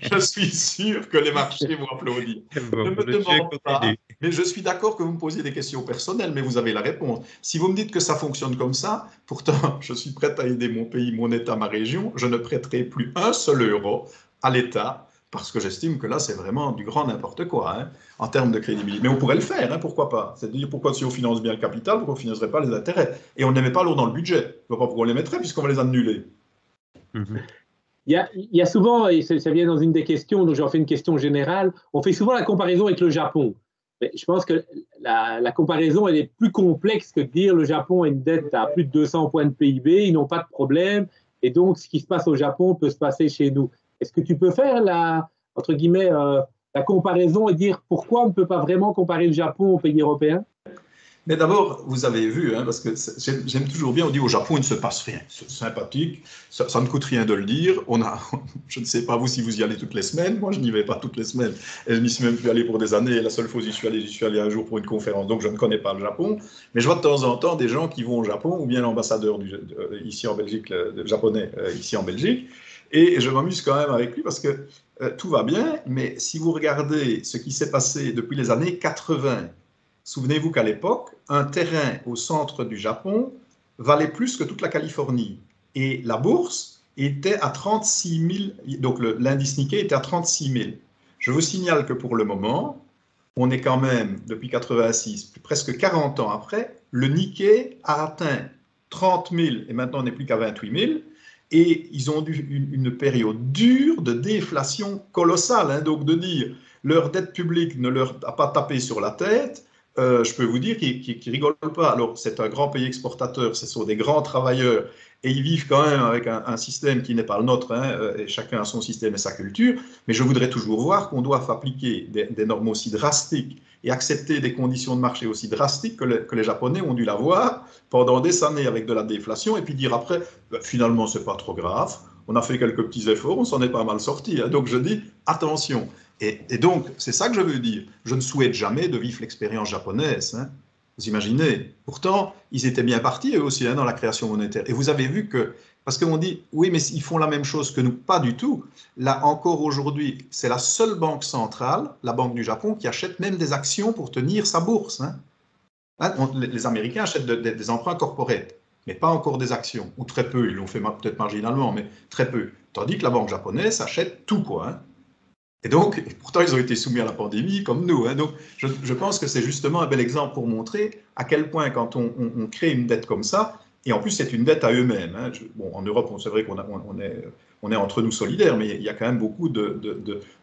Je suis sûr que les marchés vont applaudir. Bon, ne me demande pas, mais je suis d'accord que vous me posiez des questions personnelles, mais vous avez la réponse. Si vous me dites que ça fonctionne comme ça, pourtant, je suis prêt à aider mon pays, mon État, ma région, je ne prêterai plus un seul euro à l'État parce que j'estime que là, c'est vraiment du grand n'importe quoi, hein, en termes de crédibilité. Mais on pourrait le faire, hein, pourquoi pas? C'est-à-dire, pourquoi si on finance bien le capital, pourquoi on ne financerait pas les intérêts? Et on ne les met pas lourd dans le budget. Je ne vois pas pourquoi on les mettrait, puisqu'on va les annuler. Il y a souvent, et ça vient dans une des questions, donc j'en fais une question générale, on fait souvent la comparaison avec le Japon. Mais je pense que la comparaison, elle est plus complexe que de dire le Japon a une dette à plus de 200 points de PIB, ils n'ont pas de problème, et donc ce qui se passe au Japon peut se passer chez nous. Est-ce que tu peux faire entre guillemets, la comparaison et dire pourquoi on ne peut pas vraiment comparer le Japon aux pays européens? Mais d'abord, vous avez vu, hein, parce que j'aime toujours bien, on dit au Japon, il ne se passe rien. C'est sympathique, ça ne coûte rien de le dire. Je ne sais pas vous si vous y allez toutes les semaines, moi je n'y vais pas toutes les semaines. Et je n'y suis même plus allé pour des années. Et la seule fois où j'y suis allé un jour pour une conférence, donc je ne connais pas le Japon. Mais je vois de temps en temps des gens qui vont au Japon, ou bien l'ambassadeur ici en Belgique, le japonais ici en Belgique. Et je m'amuse quand même avec lui parce que tout va bien, mais si vous regardez ce qui s'est passé depuis les années 80, souvenez-vous qu'à l'époque, un terrain au centre du Japon valait plus que toute la Californie. Et la bourse était à 36 000, donc l'indice Nikkei était à 36 000. Je vous signale que pour le moment, on est quand même, depuis 86, presque 40 ans après, le Nikkei a atteint 30 000 et maintenant on n'est plus qu'à 28 000. Et ils ont eu une période dure de déflation colossale. Hein, donc de dire leur dette publique ne leur a pas tapé sur la tête, je peux vous dire qu'ils ne rigolent pas. Alors, c'est un grand pays exportateur, ce sont des grands travailleurs, et ils vivent quand même avec un système qui n'est pas le nôtre, hein, et chacun a son système et sa culture, mais je voudrais toujours voir qu'on doit appliquer des normes aussi drastiques et accepter des conditions de marché aussi drastiques que les Japonais ont dû l'avoir pendant des années avec de la déflation, et puis dire après, finalement, ce n'est pas trop grave, on a fait quelques petits efforts, on s'en est pas mal sorti. Hein. Donc, je dis, attention. Et donc, c'est ça que je veux dire. Je ne souhaite jamais de vivre l'expérience japonaise. Hein. Vous imaginez? Pourtant, ils étaient bien partis eux aussi hein, dans la création monétaire. Et vous avez vu que, parce qu'on dit, oui, mais ils font la même chose que nous. Pas du tout. Là, encore aujourd'hui, c'est la seule banque centrale, la Banque du Japon, qui achète même des actions pour tenir sa bourse. Hein. Les Américains achètent des emprunts corporate, mais pas encore des actions, ou très peu. Ils l'ont fait peut-être marginalement, mais très peu. Tandis que la banque japonaise achète tout, quoi. Hein. Et donc, pourtant, ils ont été soumis à la pandémie comme nous. Hein. Donc, je pense que c'est justement un bel exemple pour montrer à quel point, quand on crée une dette comme ça, et en plus, c'est une dette à eux-mêmes. Hein. Bon, en Europe, c'est vrai on est entre nous solidaires, mais il y a quand même beaucoup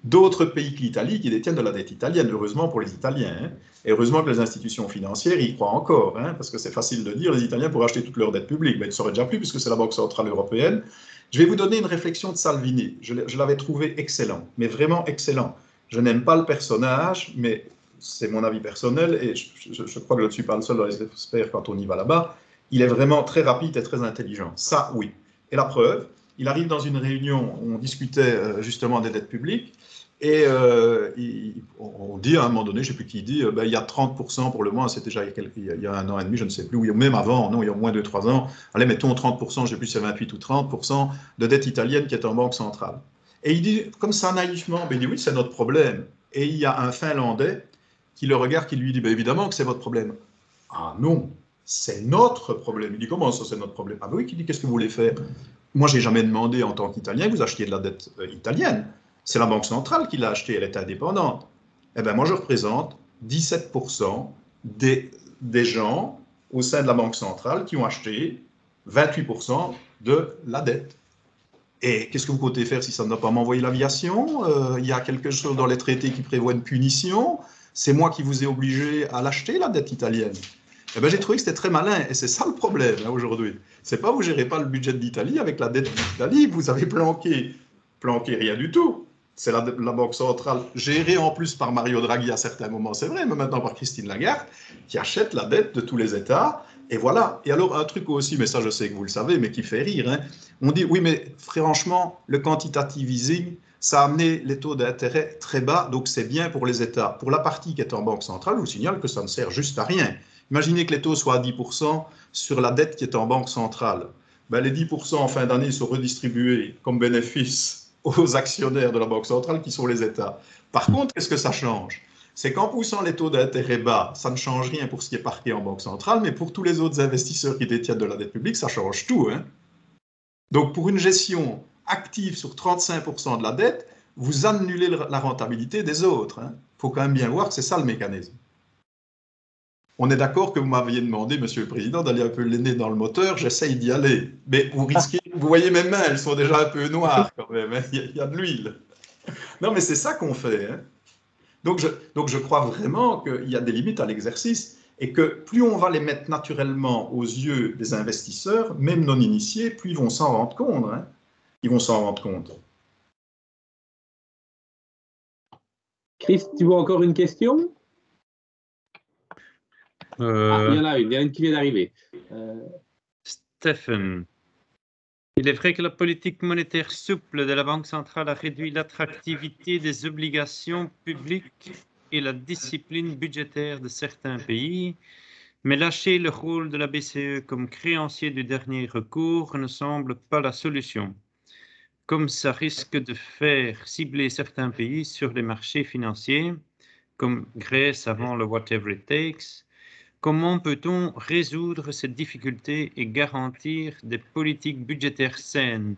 d'autres pays que l'Italie qui détiennent de la dette italienne, heureusement pour les Italiens. Hein. Et heureusement que les institutions financières y croient encore, hein, parce que c'est facile de dire les Italiens pourraient acheter toute leur dette publique. Mais ils ne sauraient déjà plus, puisque c'est la Banque centrale européenne. Je vais vous donner une réflexion de Salvini. Je l'avais trouvé excellent, mais vraiment excellent. Je n'aime pas le personnage, mais c'est mon avis personnel, et je crois que je ne suis pas le seul dans les experts quand on y va là-bas. Il est vraiment très rapide et très intelligent. Ça, oui. Et la preuve, il arrive dans une réunion où on discutait justement des dettes publiques, et on dit à un moment donné, je ne sais plus qui dit, il y a 30% pour le moins, c'était déjà il y a 1 an et demi, je ne sais plus, ou même avant, non, il y a au moins 2-3 ans, allez, mettons 30%, je ne sais plus si c'est 28 ou 30% de dette italienne qui est en banque centrale. Et il dit, comme ça naïvement, il dit oui, c'est notre problème. Et il y a un Finlandais qui le regarde, qui lui dit, évidemment que c'est votre problème. Ah non, c'est notre problème. Il dit, comment ça c'est notre problème? Ah oui, qui dit, qu'est-ce que vous voulez faire? Moi, je n'ai jamais demandé en tant qu'Italien que vous achetiez de la dette italienne. C'est la Banque centrale qui l'a acheté, elle est indépendante. Eh bien, moi, je représente 17% des gens au sein de la Banque centrale qui ont acheté 28% de la dette. Et qu'est-ce que vous comptez faire si ça ne doit pas m'envoyer l'aviation? Il y a quelque chose dans les traités qui prévoit une punition. C'est moi qui vous ai obligé à l'acheter, la dette italienne. Eh bien, j'ai trouvé que c'était très malin, et c'est ça le problème hein, aujourd'hui. C'est pas vous gérez pas le budget d'Italie avec la dette d'Italie, vous avez planqué rien du tout. C'est la Banque centrale, gérée en plus par Mario Draghi à certains moments, c'est vrai, mais maintenant par Christine Lagarde, qui achète la dette de tous les États. Et voilà. Et alors, un truc aussi, mais ça je sais que vous le savez, mais qui fait rire, hein, on dit, oui, mais franchement, le quantitative easing, ça a amené les taux d'intérêt très bas, donc c'est bien pour les États. Pour la partie qui est en banque centrale, je vous signale que ça ne sert juste à rien. Imaginez que les taux soient à 10% sur la dette qui est en banque centrale. Les 10% en fin d'année sont redistribués comme bénéfice aux actionnaires de la Banque centrale qui sont les États. Par contre, qu'est-ce que ça change? C'est qu'en poussant les taux d'intérêt bas, ça ne change rien pour ce qui est parqué en Banque centrale, mais pour tous les autres investisseurs qui détiennent de la dette publique, ça change tout. Hein. Donc pour une gestion active sur 35% de la dette, vous annulez la rentabilité des autres. Il faut quand même bien voir que c'est ça le mécanisme. On est d'accord que vous m'aviez demandé, Monsieur le Président, d'aller un peu le nez dans le moteur, j'essaye d'y aller. Mais vous risquez, vous voyez mes mains, elles sont déjà un peu noires quand même, hein. Il y a de l'huile. Non, mais c'est ça qu'on fait. Hein. Donc je crois vraiment qu'il y a des limites à l'exercice et que plus on va les mettre naturellement aux yeux des investisseurs, même non initiés, plus ils vont s'en rendre compte. Hein. Ils vont s'en rendre compte. Chris, tu vois encore une question? Il y en a une qui vient d'arriver. Stephen, il est vrai que la politique monétaire souple de la Banque centrale a réduit l'attractivité des obligations publiques et la discipline budgétaire de certains pays, mais lâcher le rôle de la BCE comme créancier du dernier recours ne semble pas la solution, comme ça risque de faire cibler certains pays sur les marchés financiers, comme Grèce avant le whatever it takes. Comment peut-on résoudre cette difficulté et garantir des politiques budgétaires saines?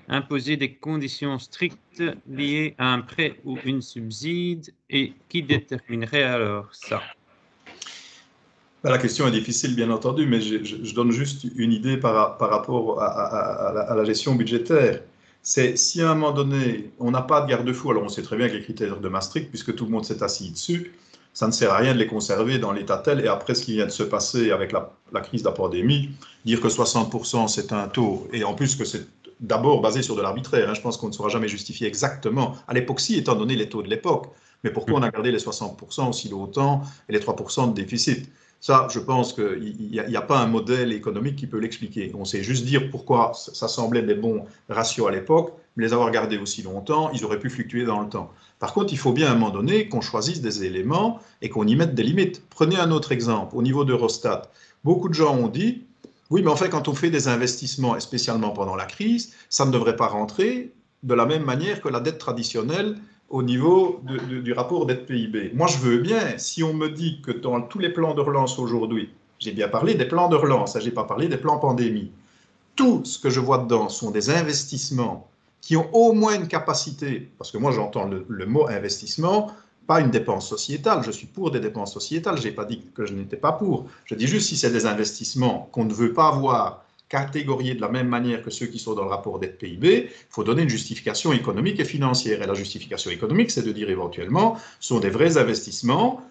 Imposer des conditions strictes liées à un prêt ou une subside, et qui déterminerait alors ça? La question est difficile, bien entendu, mais je donne juste une idée par rapport à la gestion budgétaire. C'est si à un moment donné, on n'a pas de garde-fou, alors on sait très bien que les critères de Maastricht, puisque tout le monde s'est assis dessus, ça ne sert à rien de les conserver dans l'état tel, et après ce qui vient de se passer avec la crise de la pandémie, dire que 60% c'est un taux, et en plus que c'est d'abord basé sur de l'arbitraire, hein, je pense qu'on ne saura jamais justifier exactement, à l'époque si, étant donné les taux de l'époque, mais pourquoi on a gardé les 60% aussi longtemps et les 3% de déficit? Ça, je pense qu'il n'y a pas un modèle économique qui peut l'expliquer. On sait juste dire pourquoi ça semblait des bons ratios à l'époque, mais les avoir gardés aussi longtemps, ils auraient pu fluctuer dans le temps. Par contre, il faut bien à un moment donné qu'on choisisse des éléments et qu'on y mette des limites. Prenez un autre exemple, au niveau d'Eurostat. Beaucoup de gens ont dit, oui, mais en fait, quand on fait des investissements, et spécialement pendant la crise, ça ne devrait pas rentrer de la même manière que la dette traditionnelle au niveau du rapport dette PIB. Moi, je veux bien, si on me dit que dans tous les plans de relance aujourd'hui, j'ai bien parlé des plans de relance, je n'ai pas parlé des plans pandémie, tout ce que je vois dedans sont des investissements qui ont au moins une capacité, parce que moi j'entends le mot investissement, pas une dépense sociétale, je suis pour des dépenses sociétales, je n'ai pas dit que je n'étais pas pour, je dis juste si c'est des investissements qu'on ne veut pas avoir catégoriés de la même manière que ceux qui sont dans le rapport dette PIB, il faut donner une justification économique et financière. Et la justification économique, c'est de dire éventuellement, ce sont des vrais investissements,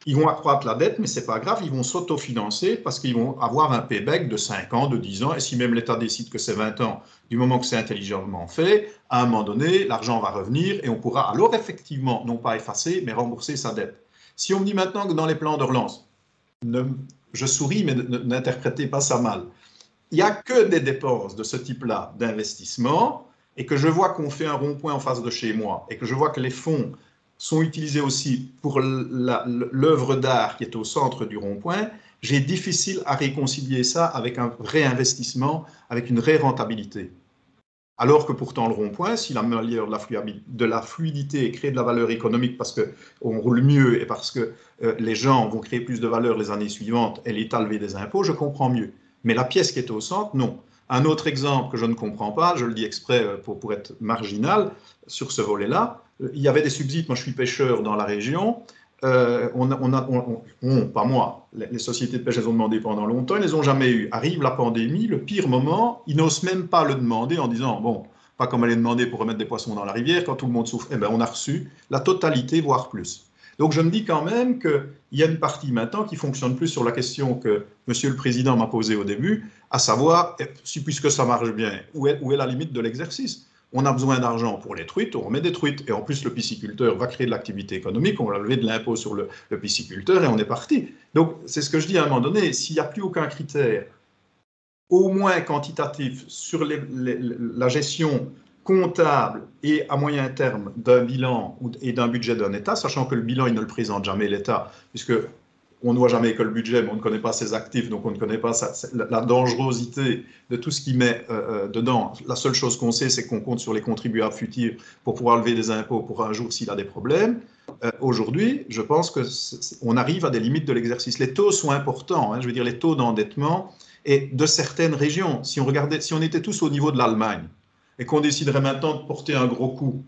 ils vont accroître la dette, mais ce n'est pas grave, ils vont s'autofinancer parce qu'ils vont avoir un payback de 5 ans, de 10 ans, et si même l'État décide que c'est 20 ans, du moment que c'est intelligemment fait, à un moment donné, l'argent va revenir et on pourra alors effectivement, non pas effacer, mais rembourser sa dette. Si on me dit maintenant que dans les plans de relance, je souris, mais n'interprétez pas ça mal, il n'y a que des dépenses de ce type-là d'investissement et que je vois qu'on fait un rond-point en face de chez moi et que je vois que les fonds sont utilisés aussi pour l'œuvre d'art qui est au centre du rond-point, j'ai difficile à réconcilier ça avec un vrai investissement, avec une vraie rentabilité. Alors que pourtant le rond-point, s'il améliore de la fluidité et crée de la valeur économique parce qu'on roule mieux et parce que les gens vont créer plus de valeur les années suivantes et l'État lever des impôts, je comprends mieux. Mais la pièce qui est au centre, non. Un autre exemple que je ne comprends pas, je le dis exprès pour être marginal sur ce volet-là, il y avait des subsides, moi je suis pêcheur dans la région, pas moi, les sociétés de pêche les ont demandé pendant longtemps, ils ne les ont jamais eu. Arrive la pandémie, le pire moment, ils n'osent même pas le demander en disant, bon, pas comme aller demander pour remettre des poissons dans la rivière quand tout le monde souffre. Eh bien, on a reçu la totalité, voire plus. Donc je me dis quand même qu'il y a une partie maintenant qui fonctionne plus sur la question que Monsieur le Président m'a posée au début, à savoir, si puisque ça marche bien, où est la limite de l'exercice? On a besoin d'argent pour les truites, on remet des truites. Et en plus, le pisciculteur va créer de l'activité économique, on va lever de l'impôt sur le pisciculteur et on est parti. Donc, c'est ce que je dis à un moment donné, s'il n'y a plus aucun critère, au moins quantitatif, sur la gestion comptable et à moyen terme d'un bilan et d'un budget d'un État, sachant que le bilan, il ne le présente jamais l'État, puisque on ne voit jamais que le budget, mais on ne connaît pas ses actifs, donc on ne connaît pas la dangerosité de tout ce qu'il met dedans. La seule chose qu'on sait, c'est qu'on compte sur les contribuables futurs pour pouvoir lever des impôts pour un jour s'il a des problèmes. Aujourd'hui, je pense qu'on arrive à des limites de l'exercice. Les taux sont importants, hein, je veux dire les taux d'endettement et de certaines régions. Si on était tous au niveau de l'Allemagne et qu'on déciderait maintenant de porter un gros coup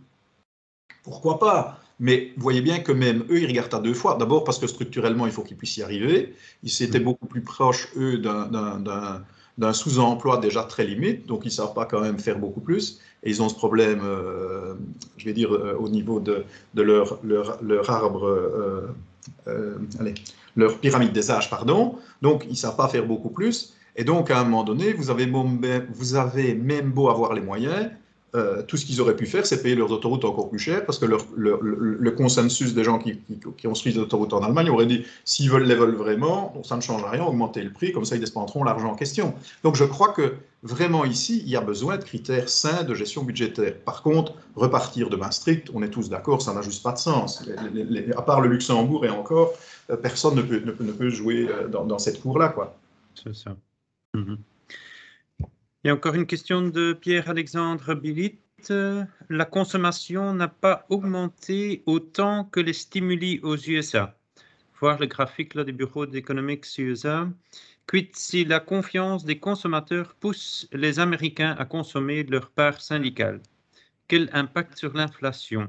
pourquoi pas? Mais vous voyez bien que même eux, ils regardent à deux fois. D'abord parce que structurellement, il faut qu'ils puissent y arriver. Ils étaient beaucoup plus proches, eux, d'un sous-emploi déjà très limite, donc ils ne savent pas quand même faire beaucoup plus. Et ils ont ce problème, je vais dire, au niveau de leur arbre, leur pyramide des âges, pardon. Donc, ils ne savent pas faire beaucoup plus. Et donc, à un moment donné, vous avez même beau avoir les moyens, tout ce qu'ils auraient pu faire, c'est payer leurs autoroutes encore plus cher, parce que le consensus des gens qui construisent des autoroutes en Allemagne aurait dit, s'ils les veulent vraiment, ça ne change rien, augmenter le prix, comme ça ils dépenseront l'argent en question. Donc je crois que vraiment ici, il y a besoin de critères sains de gestion budgétaire. Par contre, repartir de main stricte, on est tous d'accord, ça n'a juste pas de sens. À part le Luxembourg et encore, personne ne peut jouer dans cette cour-là, quoi. C'est ça. Il y a encore une question de Pierre-Alexandre Billit. La consommation n'a pas augmenté autant que les stimuli aux USA. Voir le graphique là, des bureaux d'économiques USA. Quid si la confiance des consommateurs pousse les Américains à consommer de leur part syndicale? Quel impact sur l'inflation?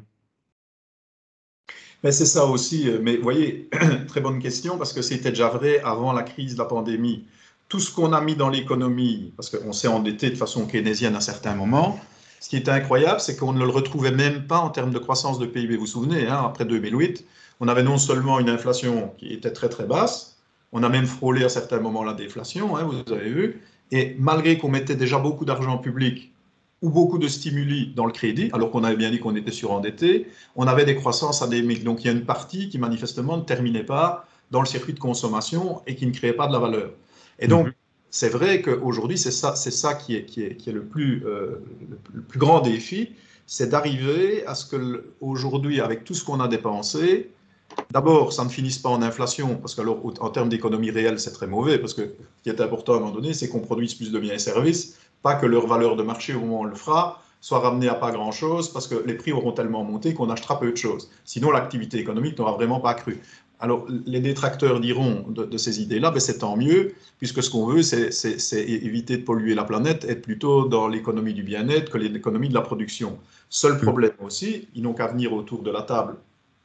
Mais c'est ça aussi, mais vous voyez, très bonne question, parce que c'était déjà vrai avant la crise de la pandémie. Tout ce qu'on a mis dans l'économie, parce qu'on s'est endetté de façon keynésienne à certains moments, ce qui était incroyable, c'est qu'on ne le retrouvait même pas en termes de croissance de PIB. Vous vous souvenez, hein, après 2008, on avait non seulement une inflation qui était très très basse, on a même frôlé à certains moments la déflation, hein, vous avez vu, et malgré qu'on mettait déjà beaucoup d'argent public ou beaucoup de stimuli dans le crédit, alors qu'on avait bien dit qu'on était surendetté, on avait des croissances endémiques. Donc il y a une partie qui manifestement ne terminait pas dans le circuit de consommation et qui ne créait pas de la valeur. Et donc, c'est vrai qu'aujourd'hui, c'est ça qui est le plus grand défi, c'est d'arriver à ce qu'aujourd'hui, avec tout ce qu'on a dépensé, d'abord, ça ne finisse pas en inflation, parce qu'en termes d'économie réelle, c'est très mauvais, parce que ce qui est important à un moment donné, c'est qu'on produise plus de biens et services, pas que leur valeur de marché au moment où on le fera soit ramenée à pas grand-chose, parce que les prix auront tellement monté qu'on achètera peu de choses. Sinon, l'activité économique n'aura vraiment pas cru. Alors, les détracteurs diront de ces idées-là, ben c'est tant mieux, puisque ce qu'on veut, c'est éviter de polluer la planète, être plutôt dans l'économie du bien-être que l'économie de la production. Seul problème aussi, ils n'ont qu'à venir autour de la table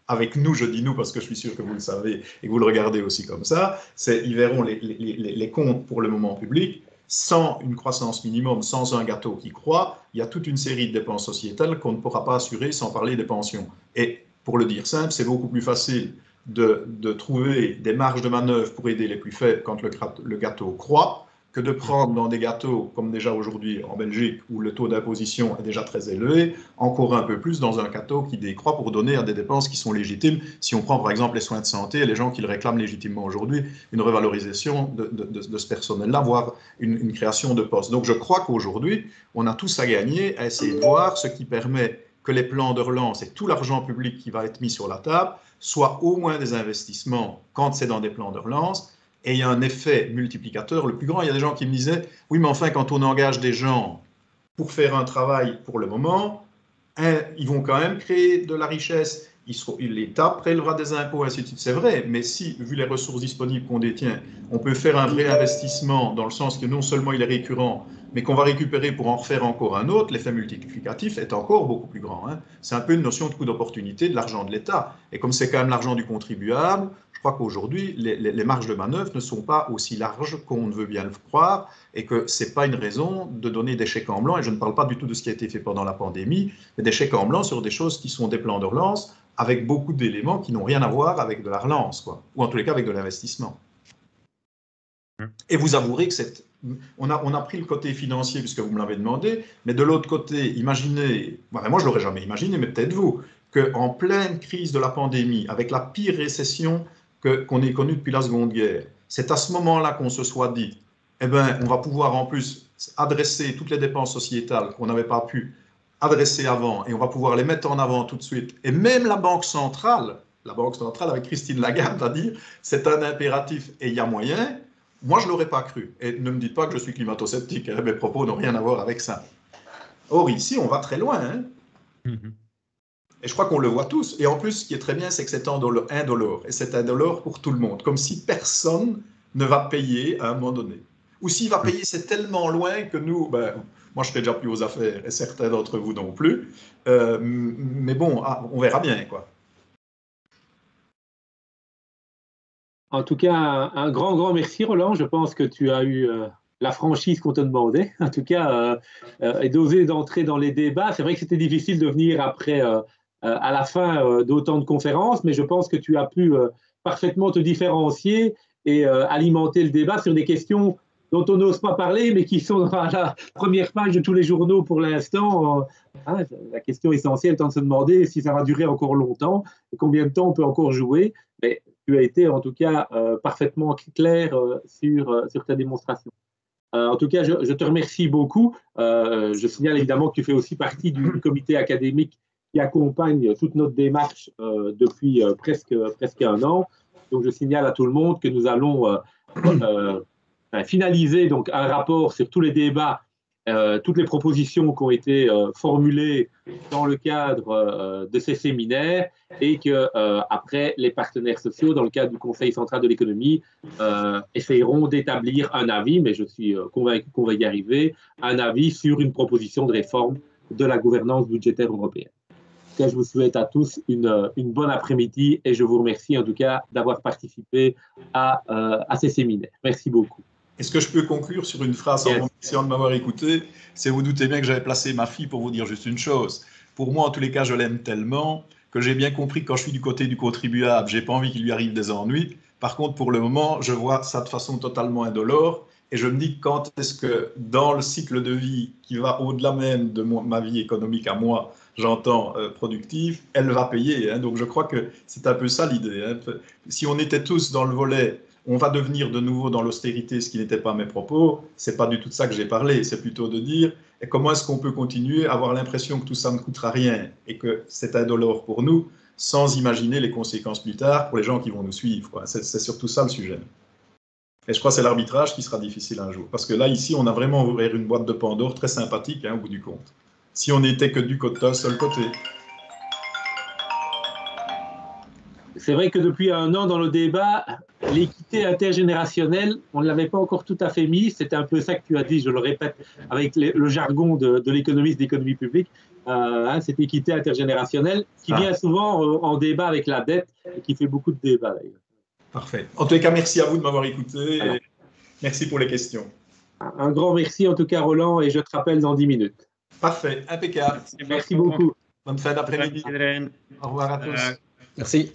avec nous, je dis nous parce que je suis sûr que vous le savez et que vous le regardez aussi comme ça, ils verront les comptes pour le moment public. Sans une croissance minimum, sans un gâteau qui croît, il y a toute une série de dépenses sociétales qu'on ne pourra pas assurer sans parler des pensions. Et pour le dire simple, c'est beaucoup plus facile de trouver des marges de manœuvre pour aider les plus faibles quand le gâteau croît, que de prendre dans des gâteaux, comme déjà aujourd'hui en Belgique, où le taux d'imposition est déjà très élevé, encore un peu plus dans un gâteau qui décroît pour donner à des dépenses qui sont légitimes. Si on prend par exemple les soins de santé, et les gens qui le réclament légitimement aujourd'hui, une revalorisation de ce personnel-là, voire une création de postes. Donc je crois qu'aujourd'hui, on a tous à gagner à essayer de voir ce qui permet que les plans de relance et tout l'argent public qui va être mis sur la table soient au moins des investissements quand c'est dans des plans de relance, et il y a un effet multiplicateur le plus grand. Il y a des gens qui me disaient, oui, mais enfin, quand on engage des gens pour faire un travail pour le moment, ils vont quand même créer de la richesse, l'État prélèvera des impôts, ainsi de suite. C'est vrai, mais si, vu les ressources disponibles qu'on détient, on peut faire un vrai investissement dans le sens que non seulement il est récurrent, mais qu'on va récupérer pour en refaire encore un autre, l'effet multiplicatif est encore beaucoup plus grand. Hein. C'est un peu une notion de coût d'opportunité de l'argent de l'État. Et comme c'est quand même l'argent du contribuable, je crois qu'aujourd'hui, les marges de manœuvre ne sont pas aussi larges qu'on ne veut bien le croire et que ce n'est pas une raison de donner des chèques en blanc. Et je ne parle pas du tout de ce qui a été fait pendant la pandémie, mais des chèques en blanc sur des choses qui sont des plans de relance avec beaucoup d'éléments qui n'ont rien à voir avec de la relance, quoi, ou en tous les cas avec de l'investissement. Et vous avouerez que on a pris le côté financier puisque vous me l'avez demandé, mais de l'autre côté, imaginez, moi je ne l'aurais jamais imaginé, mais peut-être vous, qu'en pleine crise de la pandémie, avec la pire récession qu'on ait connue depuis la Seconde Guerre, c'est à ce moment-là qu'on se soit dit, eh ben, on va pouvoir en plus adresser toutes les dépenses sociétales qu'on n'avait pas pu adresser avant, et on va pouvoir les mettre en avant tout de suite. Et même la Banque centrale avec Christine Lagarde a dit, c'est un impératif et il y a moyen. Moi, je ne l'aurais pas cru. Et ne me dites pas que je suis climato-sceptique, hein, mes propos n'ont rien à voir avec ça. Or, ici, on va très loin. Hein. Et je crois qu'on le voit tous. Et en plus, ce qui est très bien, c'est que c'est indolore. Et c'est indolore pour tout le monde. Comme si personne ne va payer à un moment donné. Ou s'il va payer, c'est tellement loin que nous, ben, Moi, je ne serai déjà plus aux affaires, et certains d'entre vous non plus. Mais bon, on verra bien, quoi. En tout cas, un grand merci, Roland. Je pense que tu as eu la franchise qu'on te demandait, en tout cas, et d'oser d'entrer dans les débats. C'est vrai que c'était difficile de venir après, à la fin d'autant de conférences, mais je pense que tu as pu parfaitement te différencier et alimenter le débat sur des questions dont on n'ose pas parler, mais qui sont à la première page de tous les journaux pour l'instant. Hein, la question essentielle étant de se demander si ça va durer encore longtemps et combien de temps on peut encore jouer. Mais tu as été en tout cas parfaitement clair sur ta démonstration. En tout cas, je te remercie beaucoup. Je signale évidemment que tu fais aussi partie du comité académique qui accompagne toute notre démarche depuis presque un an. Donc, je signale à tout le monde que nous allons finaliser donc, un rapport sur tous les débats, toutes les propositions qui ont été formulées dans le cadre de ces séminaires et que après les partenaires sociaux, dans le cadre du Conseil central de l'économie, essayeront d'établir un avis, mais je suis convaincu qu'on va y arriver, un avis sur une proposition de réforme de la gouvernance budgétaire européenne. En tout cas, je vous souhaite à tous une bonne après-midi et je vous remercie en tout cas d'avoir participé à ces séminaires. Merci beaucoup. Est-ce que je peux conclure sur une phrase en vous remerciant de m'avoir écouté? C'est vous doutez bien que j'avais placé ma fille pour vous dire juste une chose. Pour moi, en tous les cas, je l'aime tellement que j'ai bien compris que quand je suis du côté du contribuable, j'ai pas envie qu'il lui arrive des ennuis. Par contre, pour le moment, je vois ça de façon totalement indolore et je me dis quand est-ce que dans le cycle de vie qui va au-delà même de ma vie économique à moi, j'entends productive, elle va payer. Hein. Donc je crois que c'est un peu ça l'idée. Hein. Si on était tous dans le volet on va devenir de nouveau dans l'austérité, ce qui n'était pas mes propos, c'est pas du tout de ça que j'ai parlé, c'est plutôt de dire comment est-ce qu'on peut continuer à avoir l'impression que tout ça ne coûtera rien et que c'est indolore pour nous, sans imaginer les conséquences plus tard pour les gens qui vont nous suivre. C'est surtout ça le sujet. Et je crois que c'est l'arbitrage qui sera difficile un jour, parce que là, ici, on a vraiment ouvert une boîte de Pandore très sympathique, hein, au bout du compte. Si on n'était que d'un seul côté. C'est vrai que depuis un an dans le débat, l'équité intergénérationnelle, on ne l'avait pas encore tout à fait mise. C'était un peu ça que tu as dit, je le répète, avec le jargon de l'économiste d'économie publique. Cette équité intergénérationnelle qui vient souvent en débat avec la dette et qui fait beaucoup de débats d'ailleurs. Parfait. En tous les cas, merci à vous de m'avoir écouté et merci pour les questions. Un grand merci en tout cas Roland et je te rappelle dans 10 minutes. Parfait, impeccable. Merci beaucoup. Bonne fin d'après-midi. Au revoir à tous. Merci.